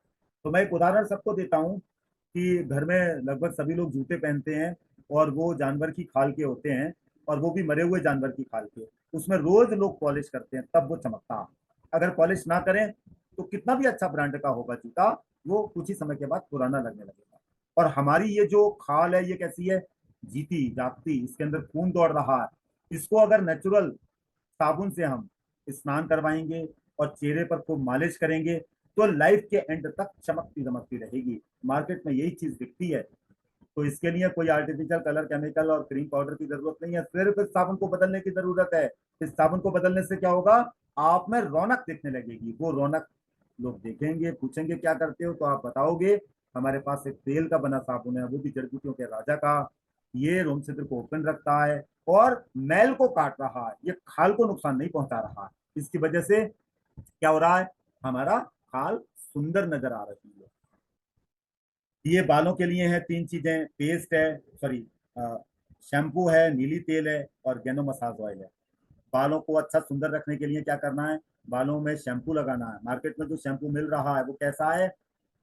तो मैं एक उदाहरण सबको देता हूँ कि घर में लगभग सभी लोग जूते पहनते हैं, और वो जानवर की खाल के होते हैं, और वो भी मरे हुए जानवर की खाल के। उसमें रोज लोग पॉलिश करते हैं, तब वो चमकता है। अगर पॉलिश ना करें तो कितना भी अच्छा ब्रांड का होगा जूता, वो कुछ ही समय के बाद पुराना लगने लगेगा। और हमारी ये जो खाल है, ये कैसी है? जीती जागती, इसके अंदर खून दौड़ रहा है। इसको अगर नेचुरल साबुन से हम स्नान करवाएंगे और चेहरे पर खूब मालिश करेंगे, तो लाइफ के एंड तक चमकती दमकती रहेगी। मार्केट में यही चीज दिखती है। तो इसके लिए कोई आर्टिफिशियल कलर, केमिकल और क्रीम पाउडर की जरूरत नहीं है, सिर्फ इस साबुन को बदलने की जरूरत है। इस साबुन को बदलने से क्या होगा? आप में रौनक दिखने लगेगी। वो रौनक लोग देखेंगे, पूछेंगे क्या करते हो, तो आप बताओगे हमारे पास एक तेल का बना साबुन है, वो भी जड़ी बूटियों के राजा का। ये रोम छिद्र को ओपन रखता है और मैल को काट रहा है, ये खाल को नुकसान नहीं पहुंचा रहा है। इसकी वजह से क्या हो रहा है? हमारा खाल सुंदर नजर आ रही है। ये बालों के लिए है 3 चीजें, पेस्ट है, सॉरी, शैम्पू है, नीली तेल है, और गेनो मसाज ऑयल है। बालों को अच्छा सुंदर रखने के लिए क्या करना है? बालों में शैम्पू लगाना है। मार्केट में जो शैम्पू मिल रहा है वो कैसा है?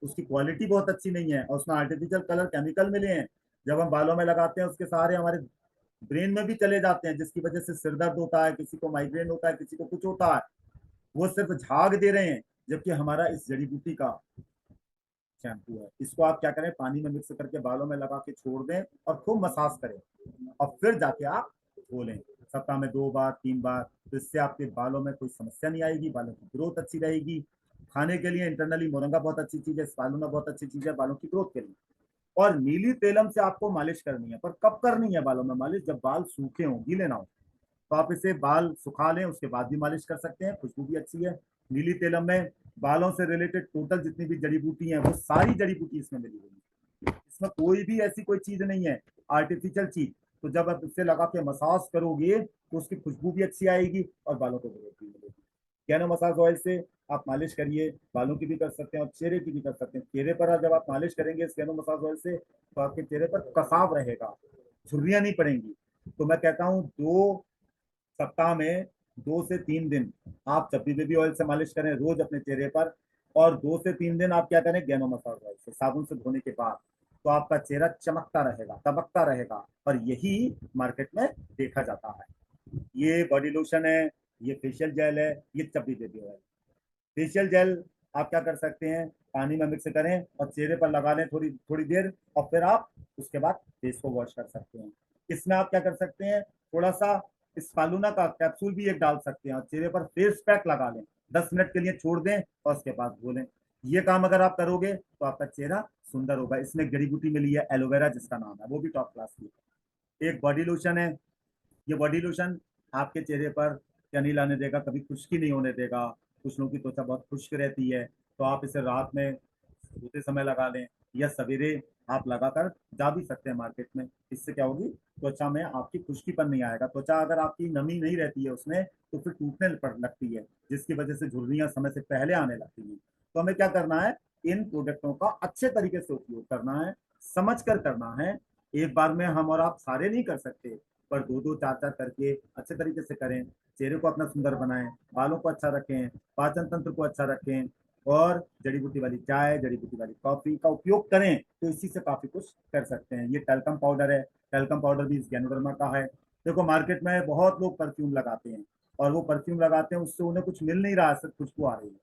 उसकी क्वालिटी बहुत अच्छी नहीं है, और उसमें आर्टिफिशियल कलर, केमिकल मिले हैं। जब हम बालों में लगाते हैं, उसके सहारे हमारे ब्रेन में भी चले जाते हैं, जिसकी वजह से सिर दर्द होता है, किसी को माइग्रेन होता है, किसी को कुछ होता है। वो सिर्फ झाग दे रहे हैं, जबकि हमारा इस जड़ी बूटी का शैम्पू है। इसको आप क्या करें? पानी में मिक्स करके बालों में लगा के छोड़ दें और खूब मसाज करें, और फिर जाके आप धो लें, सप्ताह में 2 बार 3 बार। तो इससे आपके बालों में कोई समस्या नहीं आएगी, बालों की ग्रोथ अच्छी रहेगी। खाने के लिए इंटरनली मोरंगा बहुत अच्छी चीज है, स्पालुना बहुत अच्छी चीज है बालों की ग्रोथ के लिए। और नीली तेलम से आपको मालिश करनी है, पर कब करनी है बालों में मालिश? जब बाल सूखे हों, गीले ना हो। तो आप इसे बाल सुखा लें, उसके बाद भी मालिश कर सकते हैं, खुशबू भी अच्छी है। नीली तेलम में बालों से रिलेटेड टोटल जितनी भी जड़ी बूटी हैं, वो सारी जड़ी बूटी इसमें मिली हुई है। इसमें कोई भी ऐसी कोई चीज नहीं है आर्टिफिशियल चीज। तो जब आप इसे लगा के मसाज करोगे, तो उसकी खुशबू भी अच्छी आएगी और बालों को ग्रोथ भी मिलेगी। कैनो मसाज ऑयल से आप मालिश करिए, बालों की भी कर सकते हैं और चेहरे की भी कर सकते हैं। चेहरे पर जब आप मालिश करेंगे इस कैनो मसाज ऑयल से, तो आपके चेहरे पर कसाव रहेगा, झुर्रियां नहीं पड़ेंगी। तो मैं कहता हूँ 2 सप्ताह में 2 से 3 दिन आप जब भी बेबी ऑयल से मालिश करें रोज अपने चेहरे पर, और 2 से 3 दिन आप क्या करें? गैनो मसाज ऑयल से साबुन से धोने के बाद, तो आपका चेहरा चमकता रहेगा, दबकता रहेगा। और यही मार्केट में देखा जाता है। ये बॉडी लोशन है, ये फेशियल जेल है, ये chubby baby oil. Facial gel आप क्या कर सकते हैं? पानी में मिक्स करें और चेहरे पर लगा लें थोड़ी थोड़ी देर, और फिर आप उसके बाद फेस को वॉश कर सकते हैं। इसमें आप क्या कर सकते हैं? थोड़ा सा स्पालुना का कैप्सूल भी एक डाल सकते हैं, और चेहरे पर फेस पैक लगा लें, 10 मिनट के लिए छोड़ दें और उसके बाद धो लें। ये काम अगर आप करोगे तो आपका चेहरा सुंदर होगा। इसमें जड़ी बूटी मिली है एलोवेरा, जिसका नाम है, वो भी टॉप क्लास की है। एक बॉडी लोशन है, ये बॉडी लोशन आपके चेहरे पर क्या नहीं लाने देगा, कभी खुश्की नहीं होने देगा। कुछ लोगों की त्वचा बहुत खुश्क रहती है, तो आप इसे रात में सोते समय लगा लें, या सवेरे आप लगाकर जा भी सकते हैं मार्केट में। इससे क्या होगी? त्वचा में आपकी खुश्कीपन नहीं आएगा। त्वचा अगर आपकी नमी नहीं रहती है उसमें, तो फिर टूटने लगती है, जिसकी वजह से झुर्रियां समय से पहले आने लगती हैं। तो हमें क्या करना है? इन प्रोडक्टों का अच्छे तरीके से उपयोग करना है, समझ कर करना है। एक बार में हम और आप सारे नहीं कर सकते, पर 2-2 4-4 करके अच्छे तरीके से करें। चेहरे को अपना सुंदर बनाएं, बालों को अच्छा रखें, पाचन तंत्र को अच्छा रखें, और जड़ी बूटी वाली चाय, जड़ी बूटी वाली कॉफी का उपयोग करें, तो इसी से काफी कुछ कर सकते हैं। ये टैल्कम पाउडर है, टैल्कम पाउडर भी इस गैनोडर्मा का है। देखो मार्केट में बहुत लोग परफ्यूम लगाते हैं, और वो परफ्यूम लगाते हैं, उससे उन्हें कुछ मिल नहीं रहा, सिर्फ खुशबू आ रही है।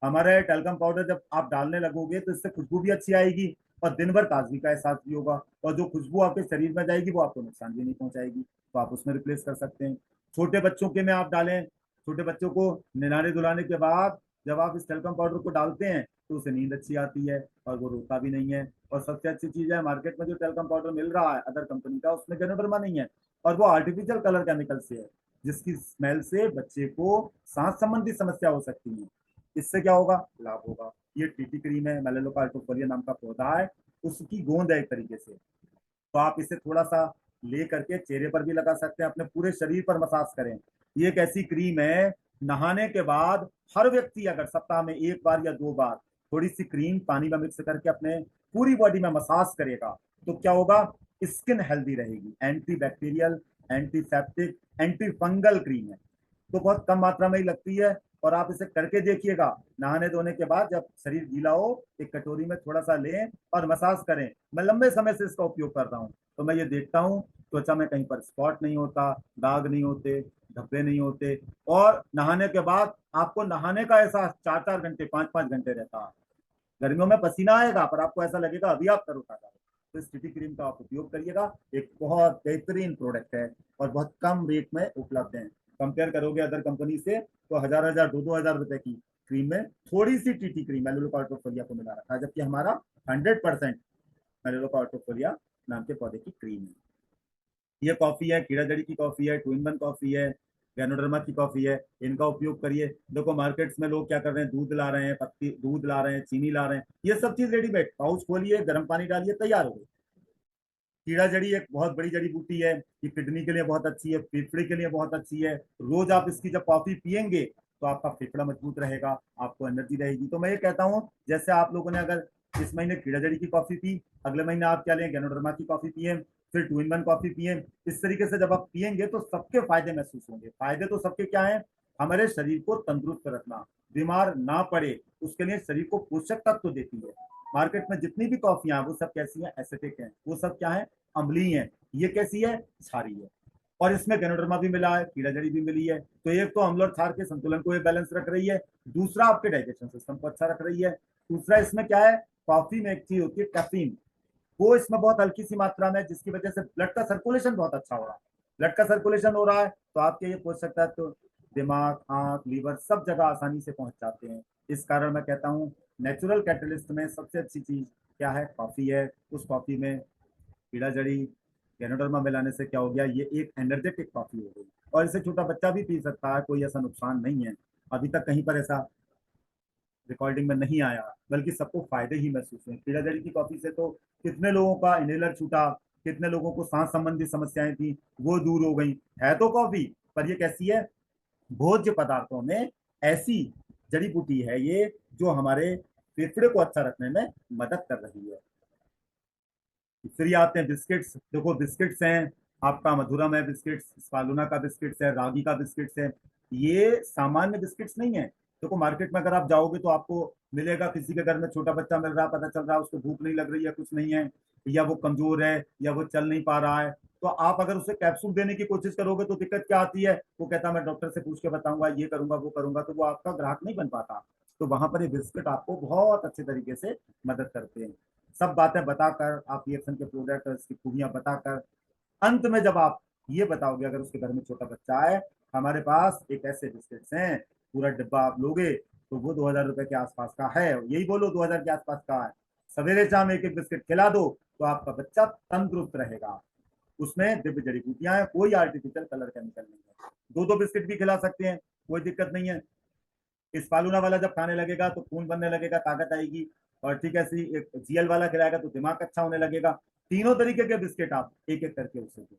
हमारा ये टैल्कम पाउडर जब आप डालने लगोगे, तो इससे खुशबू भी अच्छी आएगी, और दिन भर ताजगी का एहसास भी होगा। और जो खुशबू आपके शरीर में जाएगी, वो आपको नुकसान भी नहीं पहुंचाएगी, तो आप उसमें रिप्लेस कर सकते हैं। छोटे बच्चों के में आप डालें, छोटे बच्चों को नहलाने धुलाने के बाद जब आप इस टैल्कम पाउडर को डालते हैं, तो उसे नींद अच्छी आती है और वो रोता भी नहीं है। और सबसे अच्छी चीज है, मार्केट में जो टेल्कम पाउडर मिल रहा है अदर कंपनी का, उसमें गैनोडर्मा नहीं है और वो आर्टिफिशियल कलर केमिकल से है, जिसकी स्मेल से बच्चे को सांस संबंधी समस्या हो सकती है। इससे क्या होगा, लाभ होगा। ये टीटी क्रीम है, मेलेलोका अल्टोफोलिया नाम का पौधा है, उसकी गोंद है एक तरीके से। तो आप इसे थोड़ा सा ले करके चेहरे पर भी लगा सकते हैं, अपने पूरे शरीर पर मसाज करें। ये एक ऐसी क्रीम है, नहाने के बाद हर व्यक्ति अगर सप्ताह में 1 बार या 2 बार थोड़ी सी क्रीम पानी में मिक्स करके अपने पूरी बॉडी में मसाज करेगा तो क्या होगा, स्किन हेल्दी रहेगी। Anti bacterial, antiseptic, anti fungal cream है। तो बहुत कम मात्रा में ही लगती है और आप इसे करके देखिएगा। नहाने धोने के बाद जब शरीर गीला हो, एक कटोरी में थोड़ा सा लें और मसाज करें। मैं लंबे समय से इसका उपयोग कर रहा हूँ, तो मैं ये देखता हूँ त्वचा में कहीं पर स्पॉट नहीं होता, दाग नहीं होते, धब्बे नहीं होते। और नहाने के बाद आपको नहाने का एहसास 4-4 घंटे, 5-5 घंटे रहता है। गर्मियों में पसीना आएगा पर आपको ऐसा लगेगा अभी आप तरोताजा हो। तो इस टीटी क्रीम का आप उपयोग करिएगा, एक बहुत बेहतरीन प्रोडक्ट है और बहुत कम रेट में उपलब्ध है। कंपेयर करोगे अदर कंपनी से तो 1000 2-2 हजार रुपए की क्रीम में थोड़ी सी टीटी क्रीम मेलिलोका ऑटोफोलिया को मिला रखा है, जबकि हमारा 100% मेलिलोका ऑटोफोलिया नाम के पौधे की क्रीम है। ये कॉफी है, कीड़ा जड़ी की कॉफी है, टू इन वन कॉफी है, गैनोडर्मा की कॉफी है। इनका उपयोग करिए। देखो मार्केट्स में लोग क्या कर रहे हैं, दूध ला रहे हैं, पत्ती दूध ला रहे हैं, चीनी ला रहे हैं, ये सब चीज रेडीमेड, पाउच खोलिए, गर्म पानी डालिए, तैयार हो गई। कीड़ा जड़ी एक बहुत बड़ी जड़ी बूटी है, ये किडनी के लिए बहुत अच्छी है, फेफड़े के लिए बहुत अच्छी है। रोज आप इसकी जब कॉफी पियेंगे तो आपका फेफड़ा मजबूत रहेगा, आपको एनर्जी रहेगी। तो मैं ये कहता हूँ, जैसे आप लोगों ने अगर इस महीने कीड़ा जड़ी की कॉफी पी, अगले महीने आप क्या लें, गैनोडर्मा की कॉफी पिए, फिर टू इन वन कॉफी पिए। इस तरीके से जब आप पियेंगे तो सबके फायदे महसूस होंगे। फायदे तो सबके क्या है, हमारे शरीर को तंदुरुस्त रखना, बीमार ना पड़े, उसके लिए शरीर को पोषक तत्व तो देती है। मार्केट में जितनी भी कॉफियां वो सब कैसी हैं, एसिडिक हैं, वो सब क्या है, अम्लीय है। ये कैसी है, क्षारी है। और इसमें गैनोडर्मा भी मिला है, कीड़ा जड़ी भी मिली है। तो एक तो अम्ल और क्षार के संतुलन को ये बैलेंस रख रही है, दूसरा आपके डाइजेशन सिस्टम को अच्छा रख रही है। दूसरा इसमें क्या है, कॉफी में एक चीज होती है कैफीन, वो इसमें बहुत हल्की सी मात्रा में, जिसकी वजह से ब्लड का सर्कुलेशन बहुत अच्छा हो रहा है। ब्लड का सर्कुलेशन हो रहा है तो आपके ये पूछ सकता है तो दिमाग, आंख, लीवर सब जगह आसानी से पहुंच जाते हैं। इस कारण मैं कहता हूँ नेचुरल कैटलिस्ट में सबसे अच्छी चीज क्या है, कॉफी है। उस कॉफी में कीड़ा जड़ी, गैनोडर्मा मिलाने से क्या हो गया, ये एक एनर्जेटिक कॉफी हो गई। और इसे छोटा बच्चा भी पी सकता है, कोई ऐसा नुकसान नहीं है। अभी तक कहीं पर ऐसा रिकॉर्डिंग में नहीं आया, बल्कि सबको फायदे ही महसूस हुए। कीड़ा जड़ी की कॉफी से तो कितने लोगों का इनहेलर छूटा, कितने लोगों को सांस संबंधी समस्याएं थी वो दूर हो गई। है तो कॉफी, पर ये कैसी है, भोज्य पदार्थों में ऐसी जड़ी बूटी है ये, जो हमारे फेफड़े को अच्छा रखने में मदद कर रही है। फिर ये आते हैं बिस्किट्स। देखो बिस्किट्स हैं, आपका मधुरम है बिस्किट्स, स्पालुना का बिस्किट्स है, रागी का बिस्किट्स है। ये सामान्य बिस्किट्स नहीं है। देखो मार्केट में अगर आप जाओगे तो आपको मिलेगा, किसी के घर में छोटा बच्चा मिल रहा, पता चल रहा है उसको भूख नहीं लग रही है, कुछ नहीं है, या वो कमजोर है, या वो चल नहीं पा रहा है, तो आप अगर उसे कैप्सूल देने की कोशिश करोगे तो दिक्कत क्या आती है, वो कहता है मैं डॉक्टर से पूछ के बताऊंगा, ये करूंगा वो करूंगा, तो वो आपका ग्राहक नहीं बन पाता। तो वहां पर ये बिस्किट आपको बहुत अच्छे तरीके से मदद करते हैं। सब बातें बताकर, आप रिएक्शन के प्रोडक्ट और इसकी खूबियां बताकर, अंत में जब आप ये बताओगे, अगर उसके घर में छोटा बच्चा है, हमारे पास एक ऐसे बिस्किट्स हैं, पूरा डिब्बा आप लोगे तो वो 2000 रुपए के आसपास का है, यही बोलो 2000 के आसपास का है। सवेरे शाम एक एक बिस्किट खिला दो तो आपका बच्चा तंदुरुस्त रहेगा। उसमें दिव्य जड़ी बूटियां हैं, कोई आर्टिफिशियल कलर केमिकल नहीं है। दो दो बिस्किट भी खिला सकते हैं, कोई दिक्कत नहीं है। इस फालूना वाला जब खाने लगेगा तो खून बनने लगेगा, ताकत आएगी। और ठीक है, एक जीएल वाला खिलाएगा तो दिमाग अच्छा होने लगेगा। तीनों तरीके के बिस्किट आप एक एक करके उसे दो।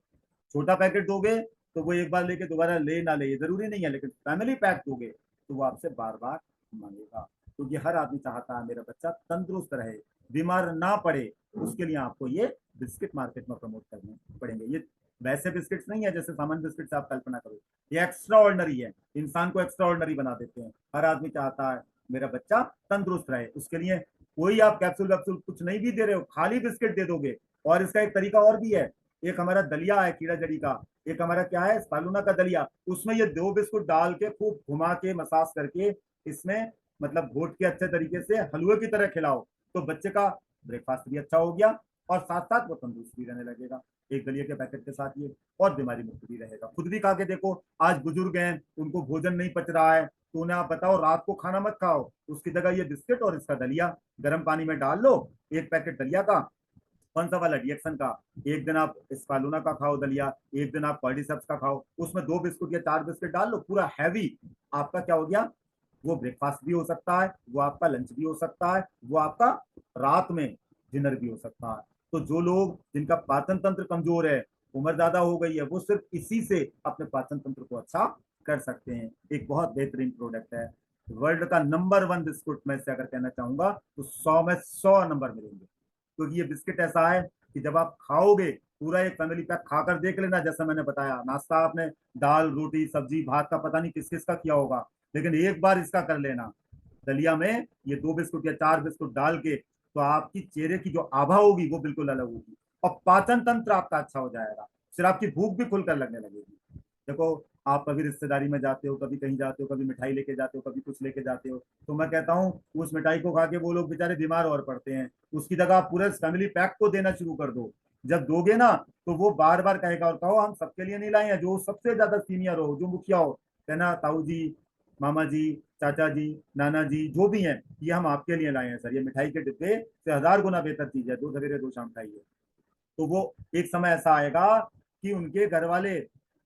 छोटा पैकेट दोगे तो वो एक बार लेके दोबारा ले ना ले, ये जरूरी नहीं है, लेकिन फैमिली पैक दोगे तो वो आपसे बार बार मांगेगा। क्योंकि हर आदमी चाहता है मेरा बच्चा तंदुरुस्त रहे, बीमार ना पड़े। उसके लिए आपको ये बिस्किट मार्केट में प्रमोट करने पड़ेंगे। ये वैसे बिस्किट्स नहीं है जैसे सामान्य बिस्किट से आप कल्पना करो, ये एक्स्ट्रा ऑर्डनरी है, इंसान को एक्स्ट्रा ऑर्डनरी बना देते हैं। हर आदमी चाहता है मेरा बच्चा तंदुरुस्त रहे, उसके लिए कोई आप कैप्सूल वैप्सूल कुछ नहीं भी दे रहे हो, खाली बिस्किट दे दोगे। और इसका एक तरीका और भी है, एक हमारा दलिया है कीड़ा जड़ी का, एक हमारा क्या है स्पालुना का दलिया, उसमें ये दो बिस्कुट डाल के खूब घुमा के मसाज करके इसमें मतलब घोट के अच्छे तरीके से हलवे की तरह खिलाओ, तो बच्चे का ब्रेकफास्ट भी अच्छा हो गया और साथ साथ वो तंदुरुस्त भी रहने लगेगा। एक दलिया के पैकेट के साथ ये, और बीमारी मुक्त भी रहेगा। खुद भी खा के देखो, आज बुजुर्ग हैं, उनको भोजन नहीं पच रहा है, तो उन्हें आप बताओ रात को खाना मत खाओ, उसकी जगह ये बिस्किट और इसका दलिया गर्म पानी में डाल लो, एक पैकेट दलिया का, कौन सा वाला डिएक्शन का, एक दिन आप स्पालूना का खाओ दलिया, एक दिन आप कॉर्डिसेप्स का खाओ, उसमें 2 बिस्कुट या 4 बिस्किट डाल लो, पूरा हैवी आपका क्या हो गया, वो ब्रेकफास्ट भी हो सकता है, वो आपका लंच भी हो सकता है, वो आपका रात में डिनर भी हो सकता है। तो जो लोग जिनका पाचन तंत्र कमजोर है, उम्र ज्यादा हो गई है, वो सिर्फ इसी से अपने पाचन तंत्र को अच्छा कर सकते हैं। एक बहुत बेहतरीन प्रोडक्ट है, वर्ल्ड का नंबर 1 बिस्कुट मैं से अगर कहना चाहूंगा तो 100 में 100 नंबर मिलेंगे, क्योंकि ये बिस्किट ऐसा है कि जब आप खाओगे, पूरा एक फैमिली पैक खाकर देख लेना, जैसा मैंने बताया नाश्ता आपने दाल रोटी सब्जी भात का पता नहीं किस किस का किया होगा, लेकिन एक बार इसका कर लेना, दलिया में ये 2 बिस्कुट या 4 बिस्कुट डाल के, तो आपकी चेहरे की जो आभा होगी वो बिल्कुल अलग होगी, और पाचन तंत्र आपका अच्छा हो जाएगा, फिर आपकी भूख भी खुलकर लगने लगेगी। देखो, आप कभी रिश्तेदारी में जाते हो, कभी कहीं जाते हो, कभी मिठाई लेके जाते हो, कभी कुछ लेके जाते हो, तो मैं कहता हूँ उस मिठाई को खा के वो लोग बेचारे बीमार और पड़ते हैं, उसकी जगह आप पूरे फैमिली पैक को देना शुरू कर दो। जब दोगे ना, तो वो बार बार कहेगा, और कहो हम सबके लिए नहीं लाए हैं, जो सबसे ज्यादा सीनियर हो, जो मुखिया हो, कहना ताऊ जी, मामा जी, चाचा जी, नाना जी, जो भी हैं, ये हम आपके लिए लाए हैं सर, ये मिठाई के डिब्बे से 1000 गुना बेहतर चीज है, 2 सवेरे 2 शाम खाइए। तो वो एक समय ऐसा आएगा कि उनके घर वाले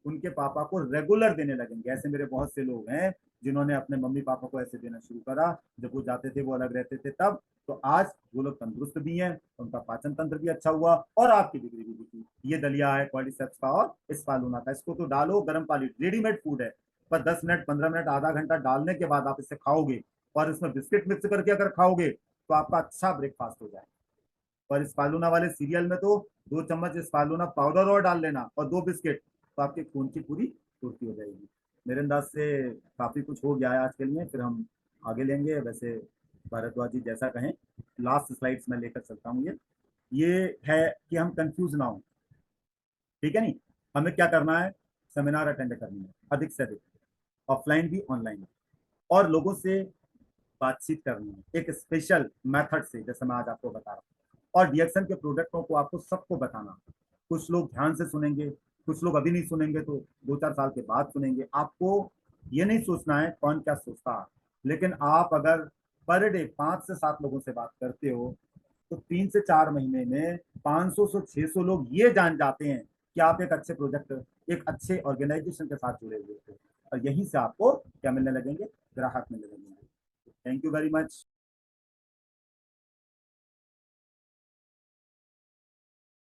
उनके पापा को रेगुलर देने लगेंगे। ऐसे मेरे बहुत से लोग हैं जिन्होंने अपने मम्मी पापा को ऐसे देना शुरू करा, जब वो जाते थे वो अलग रहते थे तब, तो आज वो लोग तंदुरुस्त भी हैं, उनका पाचन तंत्र भी अच्छा हुआ और आपकी बिक्री भी दिखी। ये दलिया है कॉर्डिसेप्स का और स्पालूना का, इसको तो डालो गर्म पानी, रेडीमेड फूड है, पर 10 मिनट 15 मिनट आधा घंटा डालने के बाद आप इसे खाओगे और इसमें बिस्किट मिक्स करके अगर खाओगे तो आपका अच्छा ब्रेकफास्ट हो जाए। और स्पालूना वाले सीरियल में तो 2 चम्मच स्पालूना पाउडर और डाल लेना और 2 बिस्किट, तो आपके खून की पूरी पूर्ति हो जाएगी। मेरे अंदाज से काफी कुछ हो गया है आज के लिए, फिर हम आगे लेंगे। वैसे भारद्वाज जी जैसा कहें, लास्ट स्लाइड्स में लेकर चलता हूँ। ये है कि हम कंफ्यूज ना हो, ठीक है नहीं, हमें क्या करना है, सेमिनार अटेंड करनी है अधिक से अधिक, ऑफलाइन भी ऑनलाइन भी, और लोगों से बातचीत करनी है एक स्पेशल मेथड से, जैसे मैं आज आपको बता रहा हूँ, और डीएक्सन के प्रोडक्टों को आपको सबको बताना। कुछ लोग ध्यान से सुनेंगे, कुछ लोग अभी नहीं सुनेंगे, तो 2-4 साल के बाद सुनेंगे। आपको ये नहीं सोचना है कौन क्या सोचता है, लेकिन आप अगर पर डे 5 से 7 लोगों से बात करते हो, तो 3 से 4 महीने में 500 से 600 लोग ये जान जाते हैं कि आप एक अच्छे प्रोजेक्ट, एक अच्छे ऑर्गेनाइजेशन के साथ जुड़े हुए थे, और यहीं से आपको क्या मिलने लगेंगे, ग्राहक मिलने लगेंगे। Thank you very much.